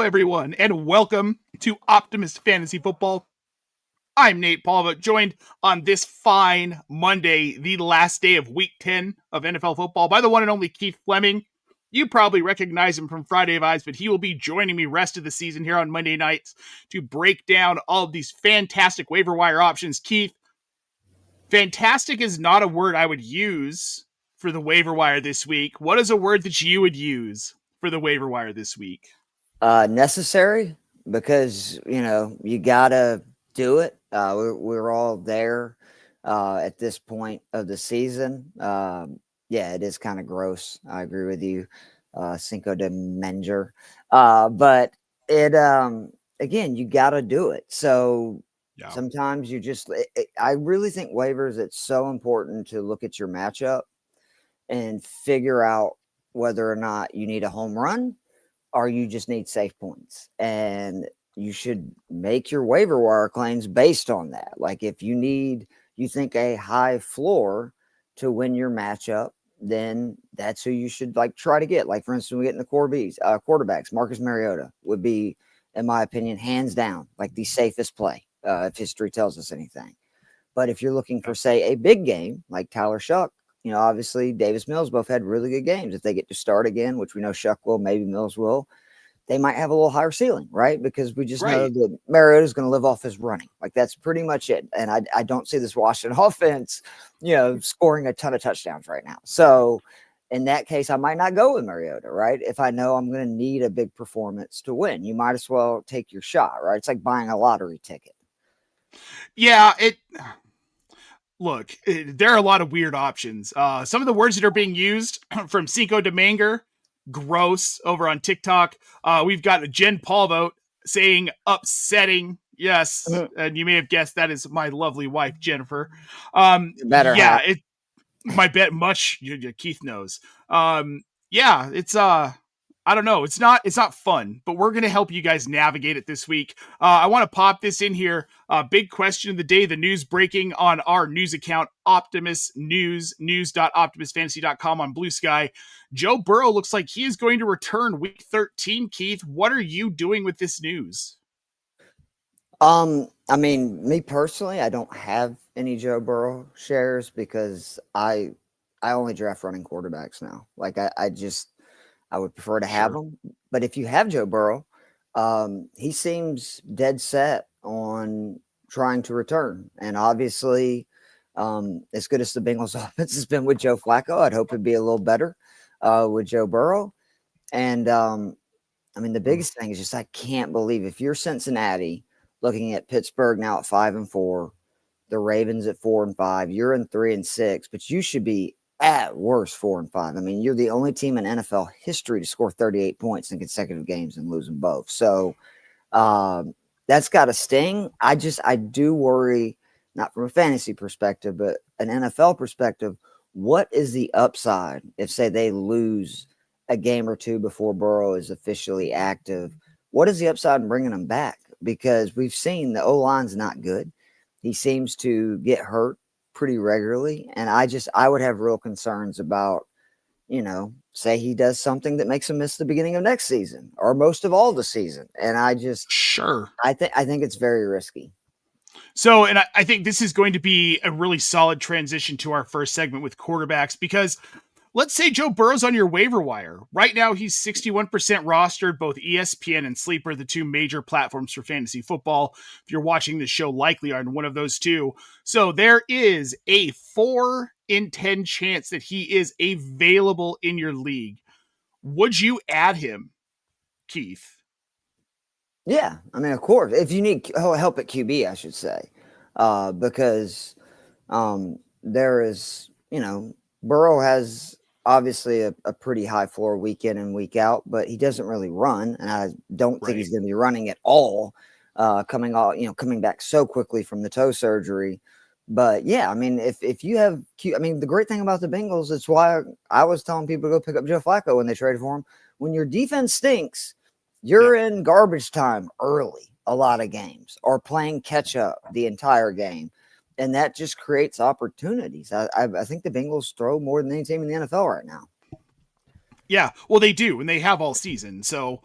everyone, and welcome to Optimus Fantasy Football. I'm Nate Polvogt, joined on this fine Monday, the last day of Week 10 of NFL football, by the one and only Keith Flemming. You probably recognize him from Friday Vibes, but he will be joining me rest of the season here on Monday nights to break down all of these fantastic waiver wire options. Keith, fantastic is not a word I would use for the waiver wire this week. What is a word that you would use for the waiver wire this week? Necessary, because you gotta do it. We're all there at this point of the season. Yeah, it is kind of gross. I agree with you, Cinco de Mayo. But it again, you gotta do it. So sometimes you just. I really think waivers. It's so important to look at your matchup and figure out whether or not you need a home run, or you just need safe points. And you should make your waiver wire claims based on that. Like if you think a high floor to win your matchup, then that's who you should try to get. Like for instance, we get in the core Bs, quarterbacks, Marcus Mariota would be, in my opinion, hands down, like the safest play, if history tells us anything. But if you're looking for, say, a big game like Tyler Shuck, obviously Davis Mills both had really good games. If they get to start again, which we know Shuck will, maybe Mills will, they might have a little higher ceiling, right? Because we just know that Mariota is going to live off his running. Like that's pretty much it. And I don't see this Washington offense, scoring a ton of touchdowns right now. So in that case, I might not go with Mariota, right? If I know I'm going to need a big performance to win, you might as well take your shot, right? It's like buying a lottery ticket. Yeah, Look, there are a lot of weird options. Some of the words that are being used from Cinco de Manger, gross, over on TikTok. We've got Jen Polvogt saying upsetting. Yes, and you may have guessed that is my lovely wife, Jennifer. My bet much. Keith knows. It's I don't know. It's not fun, but we're going to help you guys navigate it this week. I want to pop this in here. Big question of the day, the news breaking on our news account, Optimus News, news.optimusfantasy.com on Blue Sky. Joe Burrow looks like he is going to return week 13. Keith, what are you doing with this news? I mean, me personally, I don't have any Joe Burrow shares because I only draft running quarterbacks now. Like I would prefer to have him. But if you have Joe Burrow, he seems dead set on trying to return. And obviously, as good as the Bengals offense has been with Joe Flacco, I'd hope it'd be a little better with Joe Burrow. And the biggest thing is just I can't believe if you're Cincinnati looking at Pittsburgh now at 5-4, the Ravens at 4-5, you're in 3-6, but you should be at worst 4-5. I mean, you're the only team in NFL history to score 38 points in consecutive games and lose them both. So that's got to sting. I do worry, not from a fantasy perspective, but an NFL perspective. What is the upside if, say, they lose a game or two before Burrow is officially active? What is the upside in bringing him back? Because we've seen the O-line's not good. He seems to get hurt pretty regularly. And I would have real concerns about, say he does something that makes him miss the beginning of next season or most of all the season. And I think it's very risky. So, and I think this is going to be a really solid transition to our first segment with quarterbacks, because let's say Joe Burrow's on your waiver wire. Right now, he's 61% rostered, both ESPN and Sleeper, the two major platforms for fantasy football. If you're watching this show, likely on one of those two. So there is a 4 in 10 chance that he is available in your league. Would you add him, Keith? Yeah, I mean, of course. If you need help at QB, I should say, because there is, Burrow has obviously a pretty high floor week in and week out, but he doesn't really run, and I don't think he's going to be running at all. Coming back so quickly from the toe surgery. But yeah, I mean, if you have the great thing about the Bengals, it's why I was telling people to go pick up Joe Flacco when they traded for him. When your defense stinks, you're in garbage time early a lot of games, or playing catch up the entire game. And that just creates opportunities. I think the Bengals throw more than any team in the NFL right now. Yeah, well, they do, and they have all season. So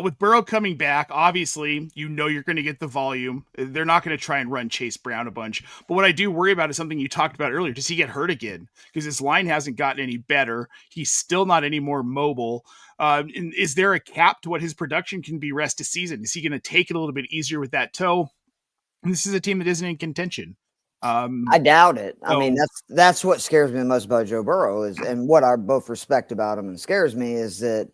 With Burrow coming back, obviously, you're going to get the volume. They're not going to try and run Chase Brown a bunch. But what I do worry about is something you talked about earlier. Does he get hurt again? Because his line hasn't gotten any better. He's still not any more mobile. And is there a cap to what his production can be rest of season? Is he going to take it a little bit easier with that toe? And this is a team that isn't in contention. I doubt it. I mean, that's what scares me the most about Joe Burrow is, and what I both respect about him and scares me is that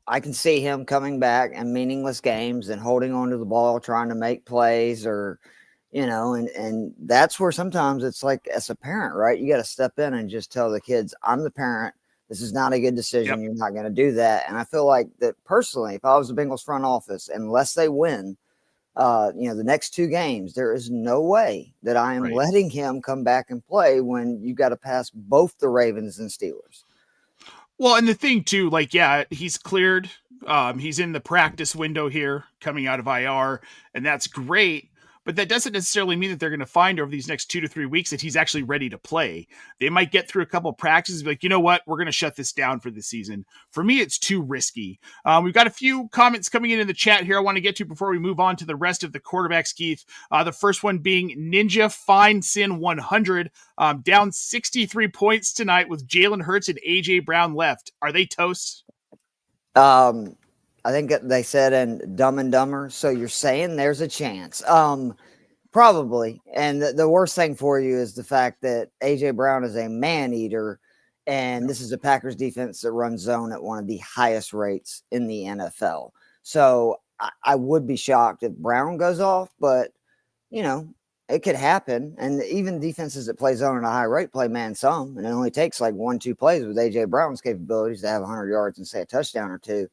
I can see him coming back in meaningless games and holding on to the ball, trying to make plays or, and that's where sometimes it's like as a parent, right? You got to step in and just tell the kids, I'm the parent. This is not a good decision. Yep. You're not going to do that. And I feel like that personally, if I was the Bengals front office, unless they win, the next 2 games, there is no way that I am letting him come back and play when you got to pass both the Ravens and Steelers. Well, and the thing too, he's cleared. He's in the practice window here coming out of IR, and that's great. But that doesn't necessarily mean that they're going to find over these next 2 to 3 weeks that he's actually ready to play. They might get through a couple of practices and be like, you know what? We're going to shut this down for the season. For me, it's too risky. We've got a few comments coming in the chat here I want to get to before we move on to the rest of the quarterbacks, Keith. The first one being Ninja Fine Sin 100, down 63 points tonight with Jalen Hurts and A.J. Brown left. Are they toast? I think they said in Dumb and Dumber. So you're saying there's a chance. Probably. And the worst thing for you is the fact that A.J. Brown is a man-eater, and this is a Packers defense that runs zone at one of the highest rates in the NFL. So I would be shocked if Brown goes off, but, it could happen. And even defenses that play zone at a high rate play man some, and it only takes like 1-2 plays with A.J. Brown's capabilities to have 100 yards and say a touchdown or 2.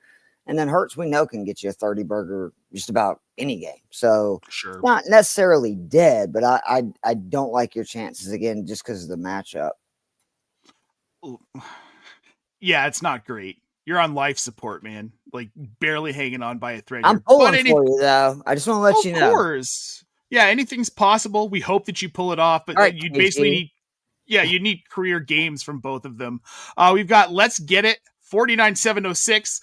And then Hurts, we know, can get you a 30 burger just about any game. So sure. It's not necessarily dead, but I don't like your chances again just because of the matchup. Yeah, it's not great. You're on life support, man. Like barely hanging on by a thread. I'm pulling for you, though. I just want to let you know. Of course. Yeah, anything's possible. We hope that you pull it off, but you basically need, you need career games from both of them. We've got Let's Get It. 49706.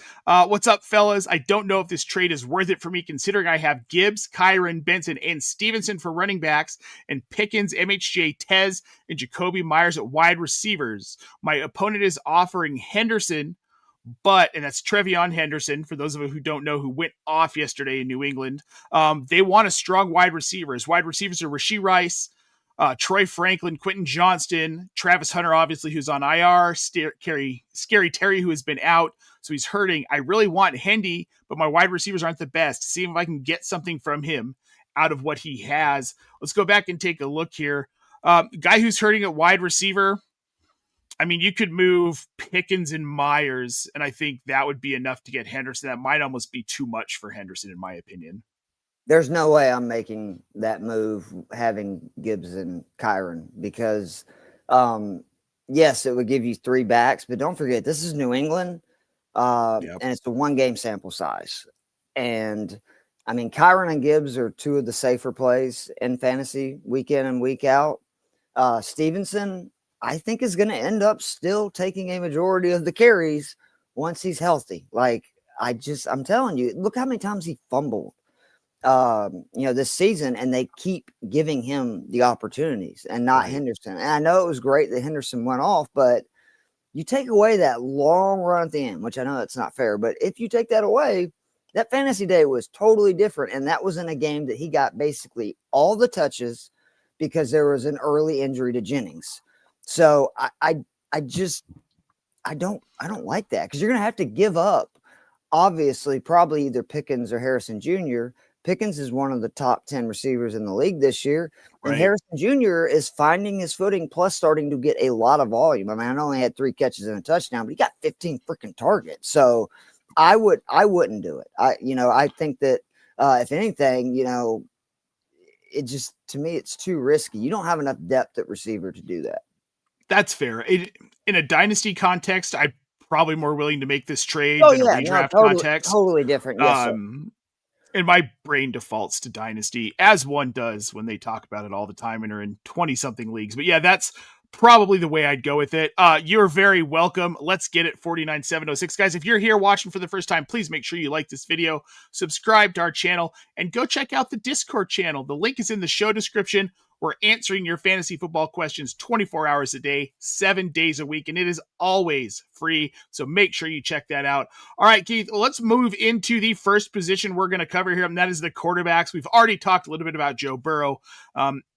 What's up, fellas? I don't know if this trade is worth it for me, considering I have Gibbs, Kyron, Benson, and Stevenson for running backs, and Pickens, MHJ, Tez, and Jacoby Myers at wide receivers. My opponent is offering Henderson, and that's Trevion Henderson, for those of you who don't know, who went off yesterday in New England. They want a strong wide receiver. His wide receivers are Rashee Rice, Troy Franklin, Quentin Johnston, Travis Hunter, obviously, who's on IR, Scary Terry, who has been out, so he's hurting. I really want Hendy, but my wide receivers aren't the best. See if I can get something from him out of what he has. Let's go back and take a look here. Guy who's hurting at wide receiver, I mean, you could move Pickens and Myers, and I think that would be enough to get Henderson. That might almost be too much for Henderson, in my opinion. There's no way I'm making that move having Gibbs and Kyron because, yes, it would give you 3 backs, but don't forget, this is New England, and it's a 1-game sample size. And, I mean, Kyron and Gibbs are 2 of the safer plays in fantasy week in and week out. Stevenson, I think, is going to end up still taking a majority of the carries once he's healthy. Like, I'm telling you, look how many times he fumbled. This season, and they keep giving him the opportunities and not Henderson. And I know it was great that Henderson went off, but you take away that long run at the end, which I know that's not fair, but if you take that away, that fantasy day was totally different. And that was in a game that he got basically all the touches because there was an early injury to Jennings. So I don't like that because you're going to have to give up, obviously, probably either Pickens or Harrison Jr. Pickens is one of the top 10 receivers in the league this year. And Harrison Jr. is finding his footing plus starting to get a lot of volume. I mean, I know he had 3 catches and a touchdown, but he got 15 freaking targets. So I wouldn't do it. I think that if anything, it just, to me, it's too risky. You don't have enough depth at receiver to do that. That's fair. In a dynasty context, I'm probably more willing to make this trade than a redraft context. Totally different. Yes, and my brain defaults to dynasty, as one does when they talk about it all the time and are in 20-something leagues. But yeah, that's probably the way I'd go with it. You're very welcome. Let's get it 49706. Guys, if you're here watching for the first time, please make sure you like this video, subscribe to our channel, and go check out the Discord channel. The link is in the show description. We're answering your fantasy football questions 24 hours a day, 7 days a week, and it is always free. So make sure you check that out. All right, Keith, let's move into the first position we're going to cover here, and that is the quarterbacks. We've already talked a little bit about Joe Burrow.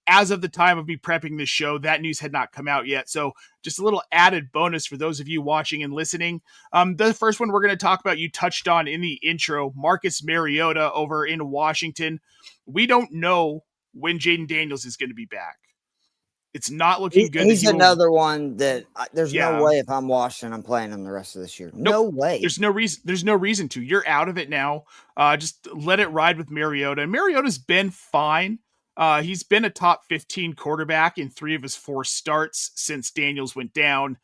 As of the time of me prepping this show, that news had not come out yet. So just a little added bonus for those of you watching and listening. The first one we're going to talk about, you touched on in the intro, Marcus Mariota over in Washington. We don't know when Jaden Daniels is going to be back. It's not looking good. He's another one that there's no way if I'm Washington, I'm playing him the rest of this year. No way. There's no reason to. You're out of it now. Just let it ride with Mariota. And Mariota's been fine. He's been a top 15 quarterback in 3 of his 4 starts since Daniels went down.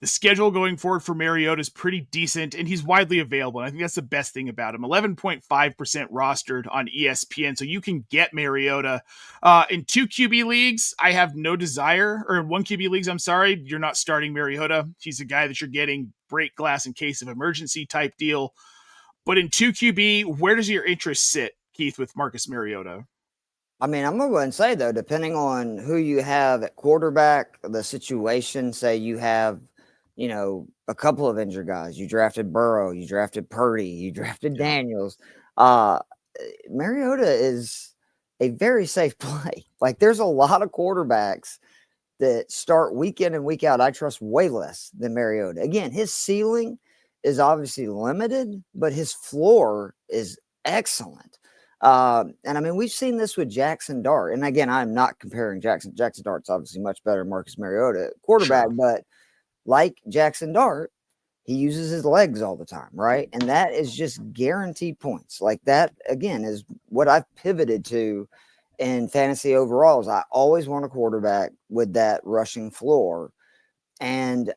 The schedule going forward for Mariota is pretty decent, and he's widely available. And I think that's the best thing about him. 11.5% rostered on ESPN, so you can get Mariota. In 2 QB leagues, I have no desire, or in 1 QB leagues, I'm sorry, you're not starting Mariota. He's a guy that you're getting break glass in case of emergency type deal. But in 2 QB, where does your interest sit, Keith, with Marcus Mariota? I mean, I'm going to go ahead and say, though, depending on who you have at quarterback, the situation, say you have, a couple of injured guys. You drafted Burrow, you drafted Purdy, you drafted Daniels. Mariota is a very safe play. Like, there's a lot of quarterbacks that start week in and week out. I trust way less than Mariota. Again, his ceiling is obviously limited, but his floor is excellent. And I mean, we've seen this with Jackson Dart. And again, I'm not comparing Jackson. Jackson Dart's obviously much better than Marcus Mariota quarterback, sure. But like Jackson Dart, he uses his legs all the time, right? And that is just guaranteed points. Like that, again, is what I've pivoted to in fantasy overall. Is I always want a quarterback with that rushing floor, and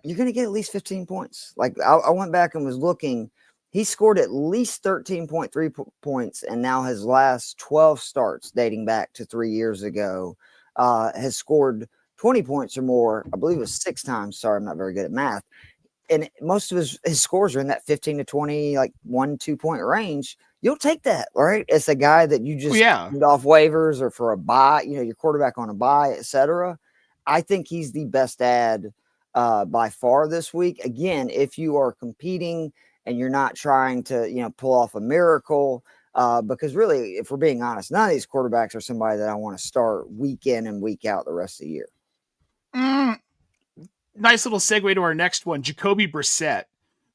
you're going to get at least 15 points. Like I went back and was looking. He scored at least 13.3 points, and now his last 12 starts dating back to 3 years ago has scored 20 points or more. I believe it was 6 times. Sorry, I'm not very good at math. And most of his scores are in that 15 to 20, like 1-2 point range. You'll take that, right? It's a guy that you just get off waivers or for a buy, your quarterback on a buy, etc. I think he's the best ad by far this week. Again, if you are competing and you're not trying to, pull off a miracle, because really, if we're being honest, none of these quarterbacks are somebody that I want to start week in and week out the rest of the year. Nice little segue to our next one, Jacoby Brissett,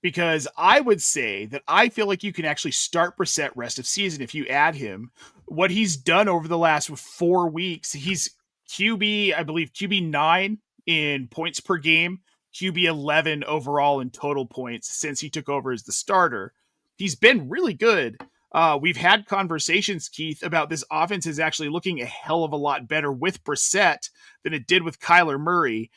because I would say that I feel like you can actually start Brissett rest of season if you add him. What he's done over the last 4 weeks, he's QB, I believe QB 9 in points per game, QB 11 overall in total points since he took over as the starter. He's been really good. We've had conversations, Keith, about this offense is actually looking a hell of a lot better with Brissett than it did with Kyler Murray.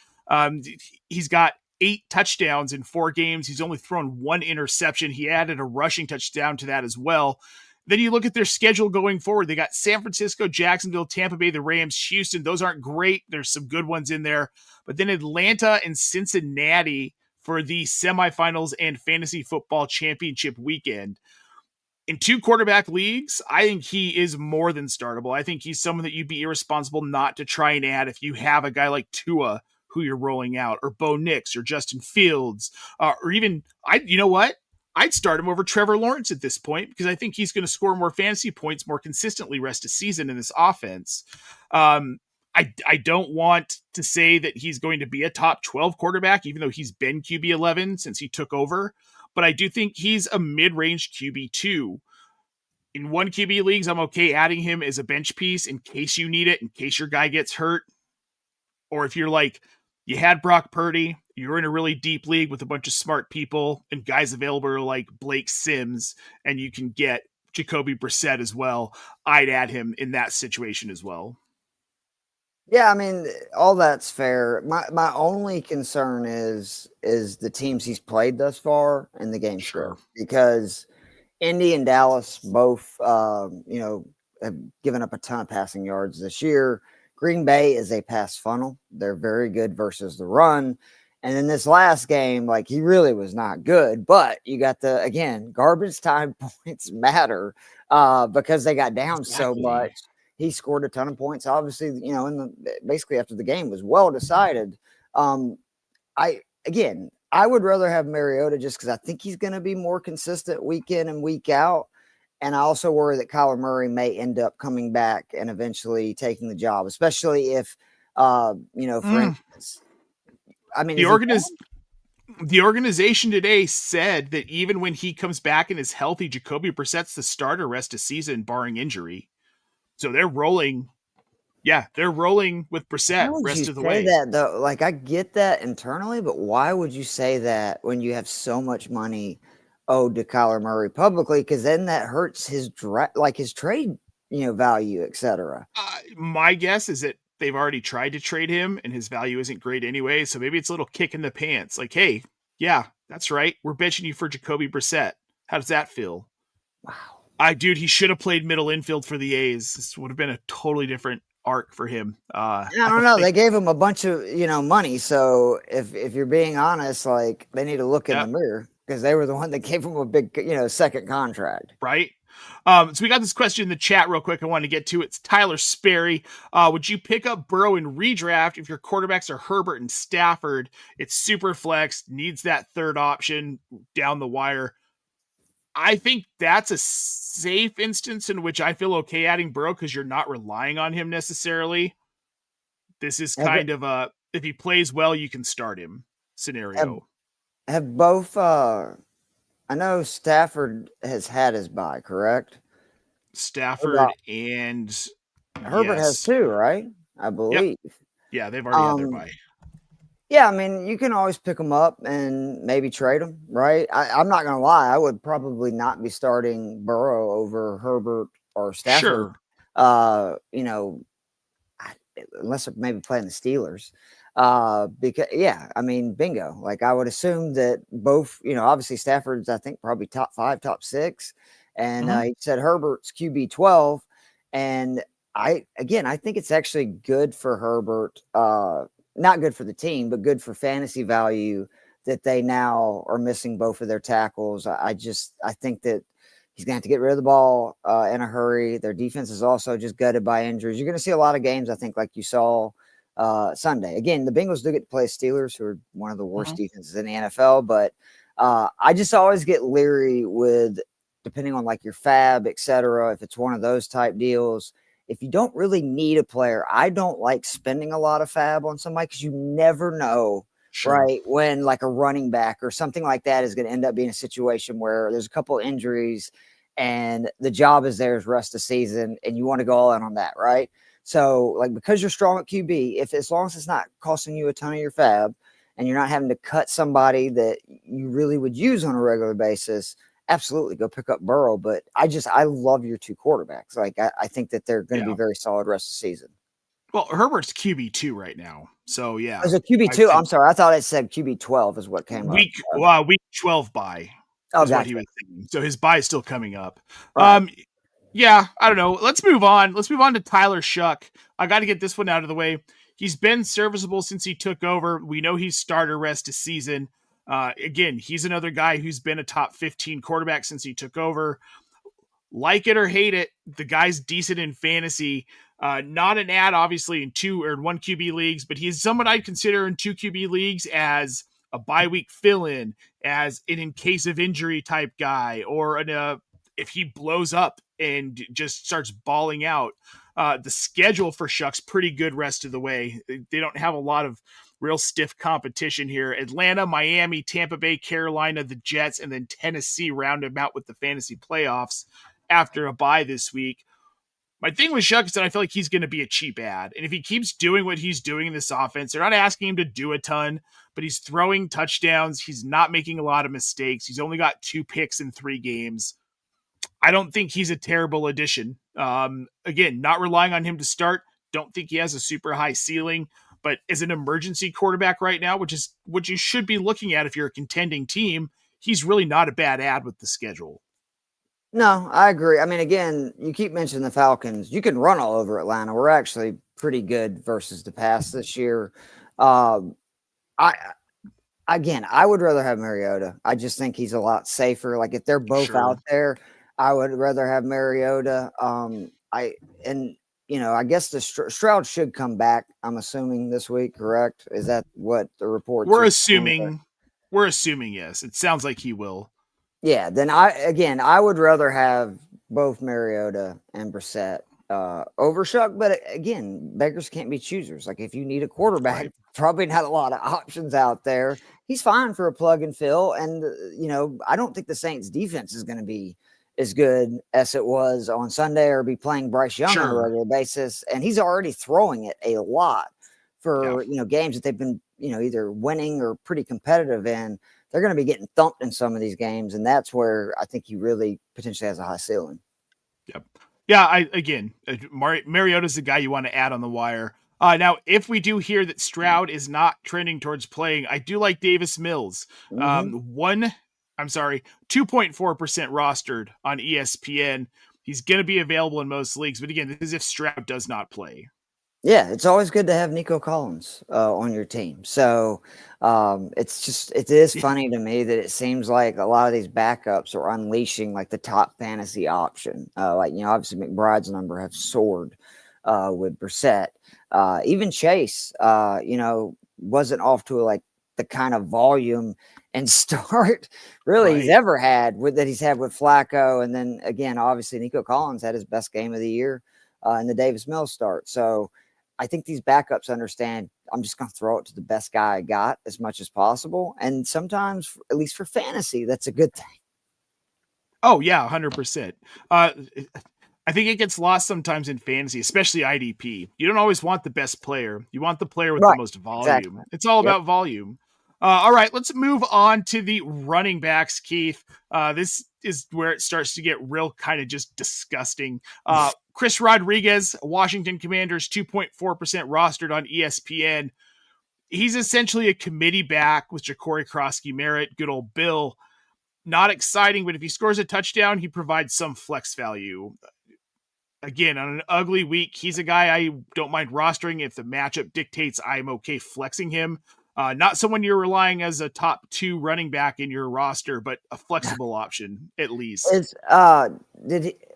He's got 8 touchdowns in 4 games. He's only thrown 1 interception. He added a rushing touchdown to that as well. Then you look at their schedule going forward. They got San Francisco, Jacksonville, Tampa Bay, the Rams, Houston. Those aren't great. There's some good ones in there. But then Atlanta and Cincinnati for the semifinals and fantasy football championship weekend. In 2 quarterback leagues, I think he is more than startable. I think he's someone that you'd be irresponsible not to try and add if you have a guy like Tua who you're rolling out, or Bo Nix, or Justin Fields, or even, you know what? I'd start him over Trevor Lawrence at this point because I think he's going to score more fantasy points more consistently rest of season in this offense. I don't want to say that he's going to be a top 12 quarterback, even though he's been QB 11 since he took over. But I do think he's a mid-range QB 2. In 1 QB leagues, I'm okay adding him as a bench piece in case you need it, in case your guy gets hurt. Or if you're like, you had Brock Purdy, you're in a really deep league with a bunch of smart people and guys available like Blake Sims, and you can get Jacoby Brissett as well. I'd add him in that situation as well. Yeah, I mean, all that's fair. My only concern is the teams he's played thus far in the game script, because Indy and Dallas both, have given up a ton of passing yards this year. Green Bay is a pass funnel. They're very good versus the run. And in this last game, like he really was not good, but you got again, garbage time points matter because they got down so much. He scored a ton of points. Obviously, basically after the game was well decided. I would rather have Mariota just because I think he's going to be more consistent week in and week out. And I also worry that Kyler Murray may end up coming back and eventually taking the job, especially if, for instance, I mean, the organization today said that even when he comes back and is healthy, Jacoby Brissett's the starter rest of season, barring injury. So they're rolling. Yeah, they're rolling with Brissett rest of the way. That though, like I get that internally, but why would you say that when you have so much money owed to Kyler Murray publicly? Because then that hurts his trade, value, etc. My guess is that they've already tried to trade him, and his value isn't great anyway. So maybe it's a little kick in the pants. Like, hey, yeah, that's right. We're benching you for Jacoby Brissett. How does that feel? Wow. Dude, he should have played middle infield for the A's. This would have been a totally different arc for him. I don't know. They gave him a bunch of money. So if you're being honest, like they need to look in the mirror because they were the one that gave him a big second contract. Right. So we got this question in the chat real quick I want to get to. It's Tyler Sperry. Would you pick up Burrow in redraft if your quarterbacks are Herbert and Stafford? It's super flex, needs that third option down the wire. I think that's a safe instance in which I feel okay adding Burrow because you're not relying on him necessarily. This is kind of a, if he plays well, you can start him scenario. Have both, I know Stafford has had his bye, correct? Stafford and Herbert has too, right? I believe. Yep. Yeah, they've already had their bye. Yeah, I mean, you can always pick them up and maybe trade them, right? I'm not going to lie. I would probably not be starting Burrow over Herbert or Stafford. Sure. Unless maybe playing the Steelers. Because, I mean, bingo. Like, I would assume that both, obviously Stafford's, I think, probably top 5, top 6. And he said Herbert's QB 12. And I think it's actually good for Herbert. Not good for the team, but good for fantasy value that they now are missing both of their tackles. I think that he's going to have to get rid of the ball in a hurry. Their defense is also just gutted by injuries. You're going to see a lot of games, I think, like you saw Sunday. Again, the Bengals do get to play Steelers, who are one of the worst defenses in the NFL, but I just always get leery with, depending on like your FAAB, et cetera, if it's one of those type deals. If you don't really need a player, I don't like spending a lot of FAAB on somebody because you never know, right, when like a running back or something like that is going to end up being a situation where there's a couple of injuries and the job is theirs rest of the season and you want to go all in on that, right? So, like, because you're strong at QB, as long as it's not costing you a ton of your FAAB and you're not having to cut somebody that you really would use on a regular basis, absolutely go pick up Burrow. But I love your two quarterbacks. Like, I think that they're going to be very solid rest of the season. Well, Herbert's QB2 right now. So, yeah. As a QB2, I'm sorry. I thought it said QB12 is what came week, up. Week 12 bye. Oh, is what he was thinking. So his bye is still coming up. Right. Yeah, I don't know. Let's move on. Let's move on to Tyler Shuck. I got to get this one out of the way. He's been serviceable since he took over. We know he's starter rest of season. Again, he's another guy who's been a top 15 quarterback since he took over. Like it or hate it, the guy's decent in fantasy. Not an ad, obviously, in 2 or 1 QB leagues, but he's someone I'd consider in 2 QB leagues as a bye week fill-in, as an in case of injury type guy, or if he blows up and just starts balling out. The schedule for Shuck's pretty good rest of the way. They don't have a lot of real stiff competition here. Atlanta, Miami, Tampa Bay, Carolina, the Jets, and then Tennessee round him out with the fantasy playoffs after a bye this week. My thing with Shuck is that I feel like he's going to be a cheap ad. And if he keeps doing what he's doing in this offense, they're not asking him to do a ton, but he's throwing touchdowns. He's not making a lot of mistakes. He's only got 2 picks in 3 games. I don't think he's a terrible addition. Again, not relying on him to start. Don't think he has a super high ceiling, but as an emergency quarterback right now, which is what you should be looking at if you're a contending team, he's really not a bad ad with the schedule. No, I agree. I mean, again, you keep mentioning the Falcons. You can run all over Atlanta. We're actually pretty good versus the pass this year. I I would rather have Mariota. I just think he's a lot safer. Like if they're both Sure. out there, I would rather have Mariota. I and I guess the Stroud should come back. I'm assuming this week, correct? Is that what the reports We're are saying? assuming. We're assuming yes. It sounds like he will. Yeah. Then I would rather have both Mariota and Brissett over Shuck. But again, beggars can't be choosers. Like if you need a quarterback, Right. probably not a lot of options out there. He's fine for a plug and fill. And, I don't think the Saints defense is going to be as good as it was on Sunday or be playing Bryce Young on a Sure. regular basis. And he's already throwing it a lot Yeah. for, games that they've been, either winning or pretty competitive in. They're going to be getting thumped in some of these games. And that's where I think he really potentially has a high ceiling. Yep. Yeah. Mariota's the guy you want to add on the wire. Now, if we do hear that Stroud is not trending towards playing, I do like Davis Mills. 2.4% rostered on ESPN. He's going to be available in most leagues, but again, this is if Stroud does not play. Yeah, it's always good to have Nico Collins on your team. So it is funny to me that it seems like a lot of these backups are unleashing like the top fantasy option. Obviously McBride's number have soared with Brissett. Even Chase, wasn't off to like the kind of volume and start really he's ever had with Flacco. And then again, obviously Nico Collins had his best game of the year in the Davis Mills start. So I think these backups understand I'm just going to throw it to the best guy I got as much as possible. And sometimes, at least for fantasy, that's a good thing. Oh, yeah, 100%. I think it gets lost sometimes in fantasy, especially IDP. You don't always want the best player. You want the player with the most volume. Exactly. It's all about volume. All right, let's move on to the running backs, Keith. This is where it starts to get real kind of just disgusting. Chris Rodriguez, Washington Commanders, 2.4% rostered on ESPN. He's essentially a committee back with Ja'Cory Krosky-Merritt, good old Bill. Not exciting, but if he scores a touchdown, he provides some flex value. Again, on an ugly week, he's a guy I don't mind rostering if the matchup dictates I'm okay flexing him. Not someone you're relying as a top 2 running back in your roster, but a flexible option at least.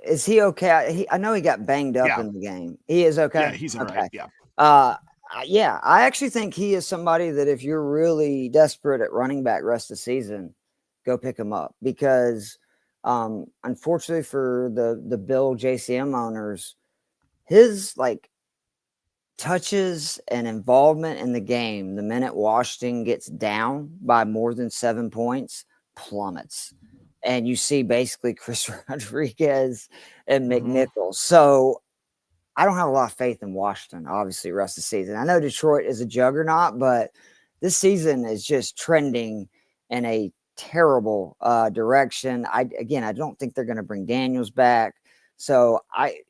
Is he okay? I know he got banged up in the game. He is okay. Yeah, he's all right. Yeah. I actually think he is somebody that if you're really desperate at running back rest of the season, go pick him up because unfortunately for the Bill JCM owners, his touches and involvement in the game, the minute Washington gets down by more than 7 points, plummets. And you see basically Chris Rodriguez and McNichols. So I don't have a lot of faith in Washington, obviously, rest of the season. I know Detroit is a juggernaut, but this season is just trending in a terrible direction. I don't think they're going to bring Daniels back. So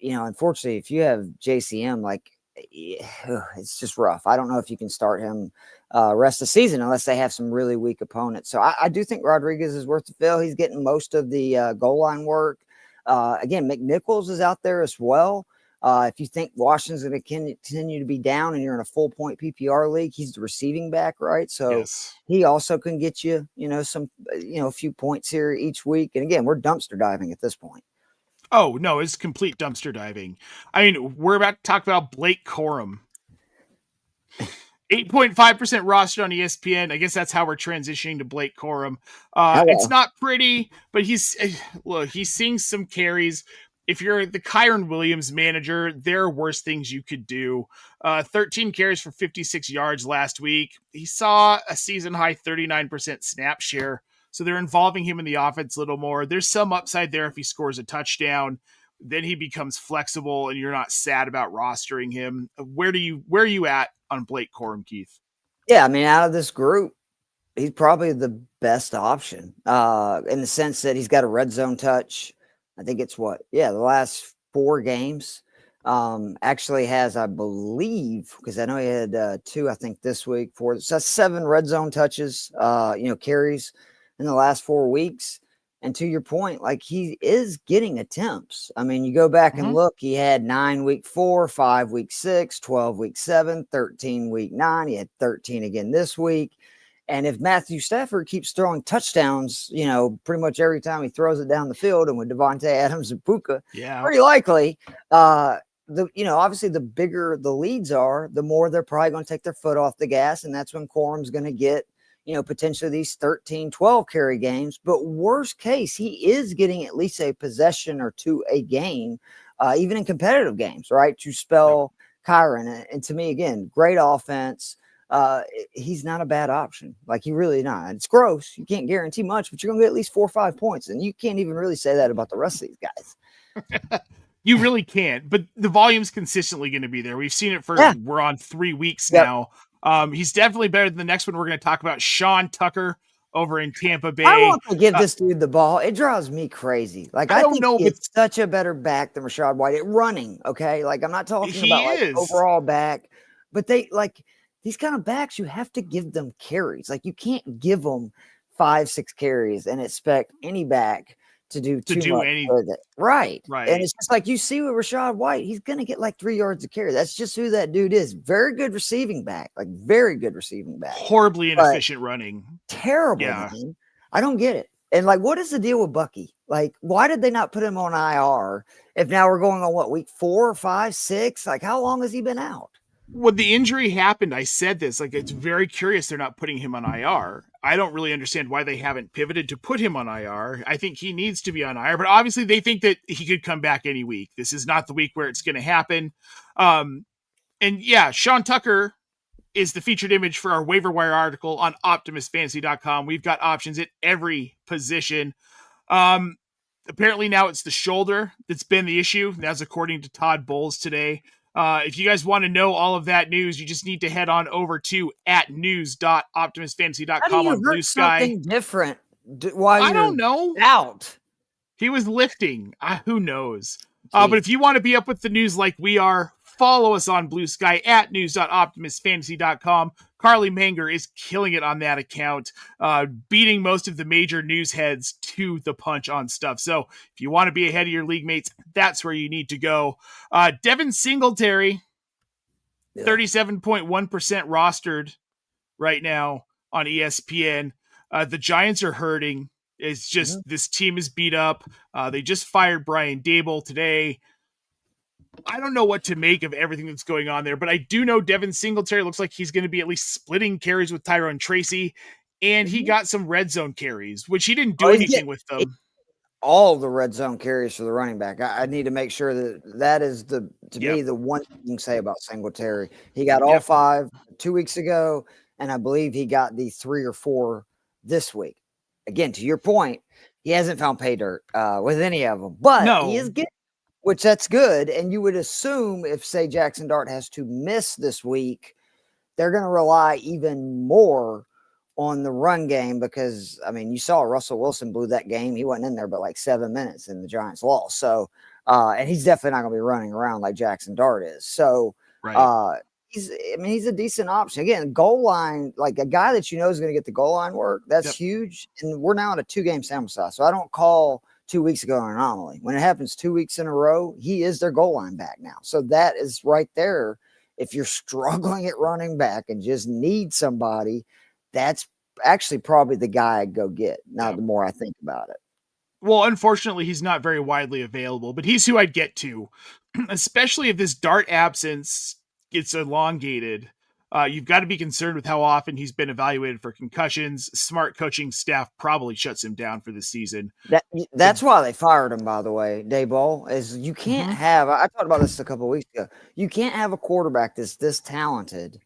unfortunately, if you have JCM, it's just rough. I don't know if you can start him rest of the season unless they have some really weak opponents. So I do think Rodriguez is worth the fill. He's getting most of the goal line work. Again, McNichols is out there as well. If you think Washington's going to continue to be down and you're in a full point PPR league, he's the receiving back, right? So he also can get you, a few points here each week. And again, we're dumpster diving at this point. Oh, no, it's complete dumpster diving. I mean, we're about to talk about Blake Corum. 8.5% rostered on ESPN. I guess that's how we're transitioning to Blake Corum. It's not pretty, but he's seeing some carries. If you're the Kyron Williams manager, there are worse things you could do. 13 carries for 56 yards last week. He saw a season high 39% snap share. So they're involving him in the offense a little more. There's some upside there if he scores a touchdown. Then he becomes flexible and you're not sad about rostering him. Where are you at on Blake Corum, Keith? Yeah, I mean, out of this group, he's probably the best option in the sense that he's got a red zone touch. I think it's the last 4 games. Actually has, I believe, because I know he had 2, I think this week, 4. So that's 7 red zone touches, carries in the last 4 weeks. And to your point, like he is getting attempts. I mean, you go back and look, he had 9 week 4, 5 week 6, 12 week 7, 13 week 9. He had 13 again this week. And if Matthew Stafford keeps throwing touchdowns, pretty much every time he throws it down the field, and with Devontae Adams and Puka, pretty likely, obviously the bigger the leads are, the more they're probably going to take their foot off the gas. And that's when Corum's going to get, potentially these 13, 12 carry games. But worst case, he is getting at least a possession or two a game, even in competitive games, right? To spell Kyron. And to me, again, great offense. He's not a bad option. Like, he really not. It's gross. You can't guarantee much, but you're going to get at least 4 or 5 points. And you can't even really say that about the rest of these guys. You really can't, but the volume's consistently going to be there. We've seen it we're on 3 weeks now. He's definitely better than the next one we're going to talk about, Sean Tucker over in Tampa Bay. I want to give this dude the ball. It drives me crazy. Like, I think he's such a better back than Rachaad White at running. Okay. Like, I'm not talking about overall back, but these kind of backs, you have to give them carries. Like, you can't give them 5, 6 carries and expect any back to do anything with it. Right. And it's just like you see with Rachaad White, he's going to get like 3 yards of carry. That's just who that dude is. Very good receiving back. Like, very good receiving back. Horribly inefficient running. Terrible, man. I don't get it. And like, what is the deal with Bucky? Like, why did they not put him on IR if now we're going on week 4, 5, 6? Like, how long has he been out? When the injury happened, I said this, like, it's very curious they're not putting him on IR. I don't really understand why they haven't pivoted to put him on IR. I think he needs to be on IR, but obviously they think that he could come back any week. This is not the week where it's going to happen. Sean Tucker is the featured image for our waiver wire article on optimusfantasy.com. We've got options at every position. Apparently now it's the shoulder that's been the issue. That's according to Todd Bowles today. If you guys want to know all of that news, you just need to head on over to @news.optimusfantasy.com on Blue Sky. Something different. I don't know. Out. He was lifting. Who knows? But if you want to be up with the news like we are, follow us on Blue Sky @news.optimusfantasy.com. Carly Manger is killing it on that account, beating most of the major news heads to the punch on stuff. So if you want to be ahead of your league mates, that's where you need to go. Devin Singletary, 37.1% rostered right now on ESPN. The Giants are hurting. It's just this team is beat up. They just fired Brian Daboll today. I don't know what to make of everything that's going on there, but I do know Devin Singletary looks like he's going to be at least splitting carries with Tyrone Tracy, and he got some red zone carries, which he didn't do anything with them. All the red zone carries for the running back. I need to make sure that is to me, the one thing you can say about Singletary. He got all 5 2 weeks ago, and I believe he got the 3 or 4 this week. Again, to your point, he hasn't found pay dirt with any of them, but he is getting, which that's good. And you would assume if, say, Jackson Dart has to miss this week, they're going to rely even more on the run game because, I mean, you saw Russell Wilson blew that game. He wasn't in there but like 7 minutes and the Giants lost. So, and he's definitely not going to be running around like Jackson Dart is. So, he's a decent option. Again, goal line, like a guy that you know is going to get the goal line work, that's huge. And we're now at a 2-game sample size. So I don't call 2 weeks ago an anomaly. When it happens 2 weeks in a row, he is their goal line back now. So that is right there. If you're struggling at running back and just need somebody, that's actually probably the guy I'd go get. Now, the more I think about it. Well, unfortunately, he's not very widely available, but he's who I'd get to, especially if this Dart absence gets elongated. You've got to be concerned with how often he's been evaluated for concussions. Smart coaching staff probably shuts him down for the season. That's why they fired him, by the way, Daboll, is you can't have, I talked about this a couple of weeks ago. You can't have a quarterback that's this talented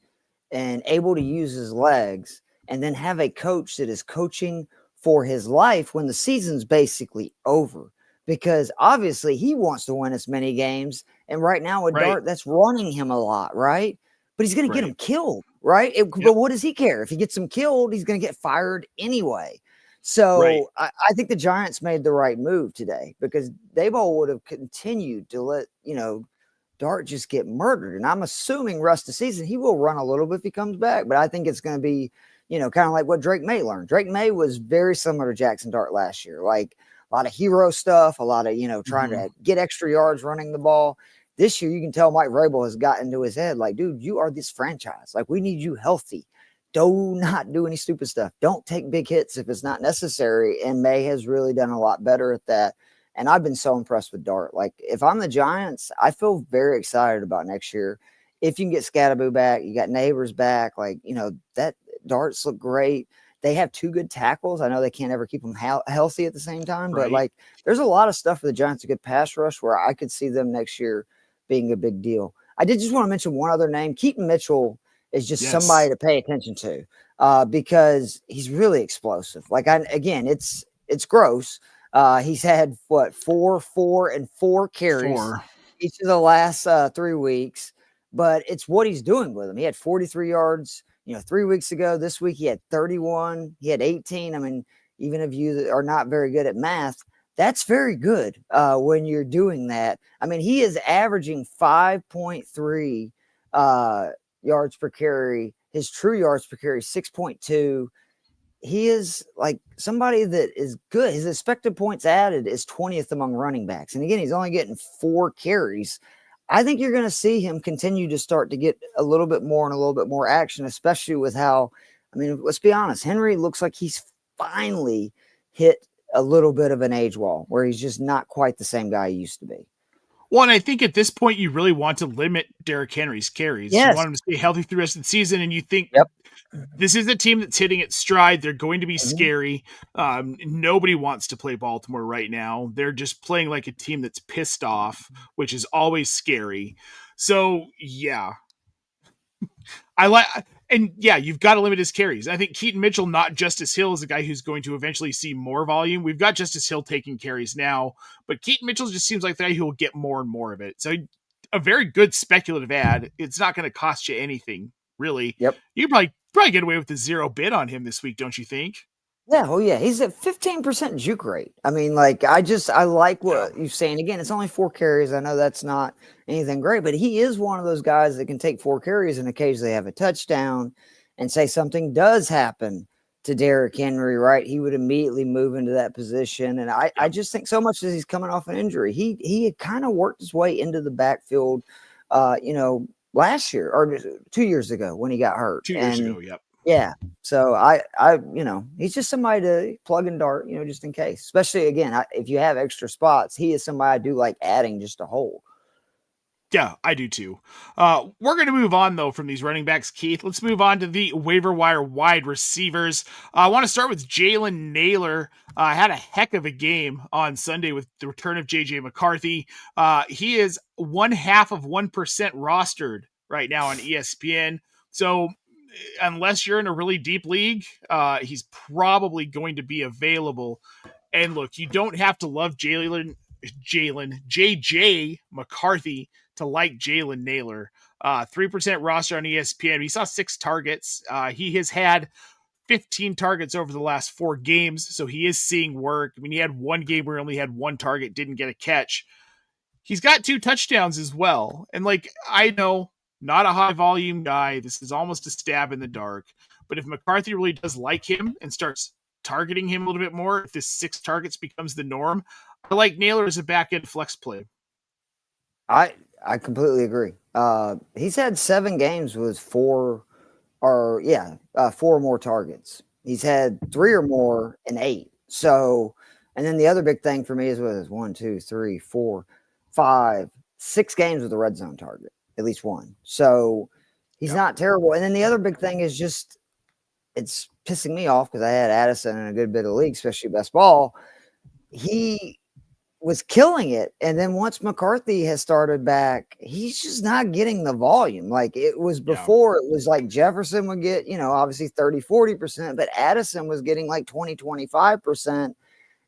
and able to use his legs and then have a coach that is coaching for his life when the season's basically over. Because obviously he wants to win as many games. And right now with Dart, that's running him a lot, right? But he's going to get him killed, right? But what does he care? If he gets him killed, he's going to get fired anyway. So I think the Giants made the right move today because Daboll would have continued to let, Dart just get murdered. And I'm assuming rest of the season, he will run a little bit if he comes back. But I think it's going to be kind of like what Drake May learned. Drake May was very similar to Jackson Dart last year, like a lot of hero stuff, a lot of, trying to get extra yards running the ball. This year, you can tell Mike Vrabel has gotten into his head, like, dude, you are this franchise. Like, we need you healthy. Do not do any stupid stuff. Don't take big hits if it's not necessary. And May has really done a lot better at that. And I've been so impressed with Dart. Like, if I'm the Giants, I feel very excited about next year. If you can get Scatterboo back, you got Neighbors back, like, that Darts look great. They have two good tackles. I know they can't ever keep them healthy at the same time, but like, there's a lot of stuff for the Giants, a good pass rush where I could see them next year being a big deal. I did just want to mention one other name. Keaton Mitchell is just somebody to pay attention to because he's really explosive. Like, again, it's gross. He's had 4 and 4 carries each of the last 3 weeks, but it's what he's doing with them. He had 43 yards, 3 weeks ago. This week he had 31. He had 18. I mean, even if you are not very good at math, that's very good when you're doing that. I mean, he is averaging 5.3 yards per carry. His true yards per carry, 6.2. He is like somebody that is good. His expected points added is 20th among running backs. And again, he's only getting 4 carries. I think you're going to see him continue to start to get a little bit more and a little bit more action, especially with how, I mean, let's be honest, Henry looks like he's finally hit a little bit of an age wall where he's just not quite the same guy he used to be. Well, and I think at this point, you really want to limit Derrick Henry's carries. Yes. You want him to stay healthy through the rest of the season, and you think this is a team that's hitting its stride. They're going to be scary. Nobody wants to play Baltimore right now. They're just playing like a team that's pissed off, which is always scary. So, yeah. You've got to limit his carries. I think Keaton Mitchell, not Justice Hill, is a guy who's going to eventually see more volume. We've got Justice Hill taking carries now, but Keaton Mitchell just seems like the guy who will get more and more of it. So a very good speculative ad. It's not going to cost you anything, really. Yep. You probably get away with the 0 bid on him this week, don't you think? Yeah, oh yeah, he's at 15% juke rate. I mean, like, I like what you're saying. Again, it's only 4 carries. I know that's not anything great, but he is one of those guys that can take 4 carries and occasionally have a touchdown. And say something does happen to Derrick Henry, right? He would immediately move into that position. And I just think so much as he's coming off an injury, he had kind of worked his way into the backfield, last year or 2 years ago when he got hurt. 2 years ago, yep. Yeah. So I he's just somebody to plug and dart, just in case, especially again, if you have extra spots, he is somebody I do like adding just to hold. Yeah, I do too. We're going to move on, though, from these running backs, Keith. Let's move on to the waiver wire wide receivers. I want to start with Jalen Nailor. Had a heck of a game on Sunday with the return of J.J. McCarthy. He is 0.5% rostered right now on ESPN. So unless you're in a really deep league, he's probably going to be available. And look, you don't have to love J.J. McCarthy to like Jalen Nailor. 3% roster on ESPN. He saw 6 targets. He has had 15 targets over the last 4 games, so he is seeing work. I mean, he had 1 game where he only had 1 target, didn't get a catch. He's got 2 touchdowns as well. And I know, not a high volume guy. This is almost a stab in the dark. But if McCarthy really does like him and starts targeting him a little bit more, if this 6 targets becomes the norm, I like Nailor as a back-end flex play. I completely agree. He's had 7 games with 4 or more targets. He's had 3 or more in 8. So, and then the other big thing for me is with his 1, 2, 3, 4, 5, 6 games with a red zone target, at least 1. So he's not terrible. And then the other big thing is just, it's pissing me off because I had Addison in a good bit of league, especially best ball. He was killing it. And then once McCarthy has started back, he's just not getting the volume. Like it was before, it was like Jefferson would get, obviously 30, 40%, but Addison was getting like 20, 25%.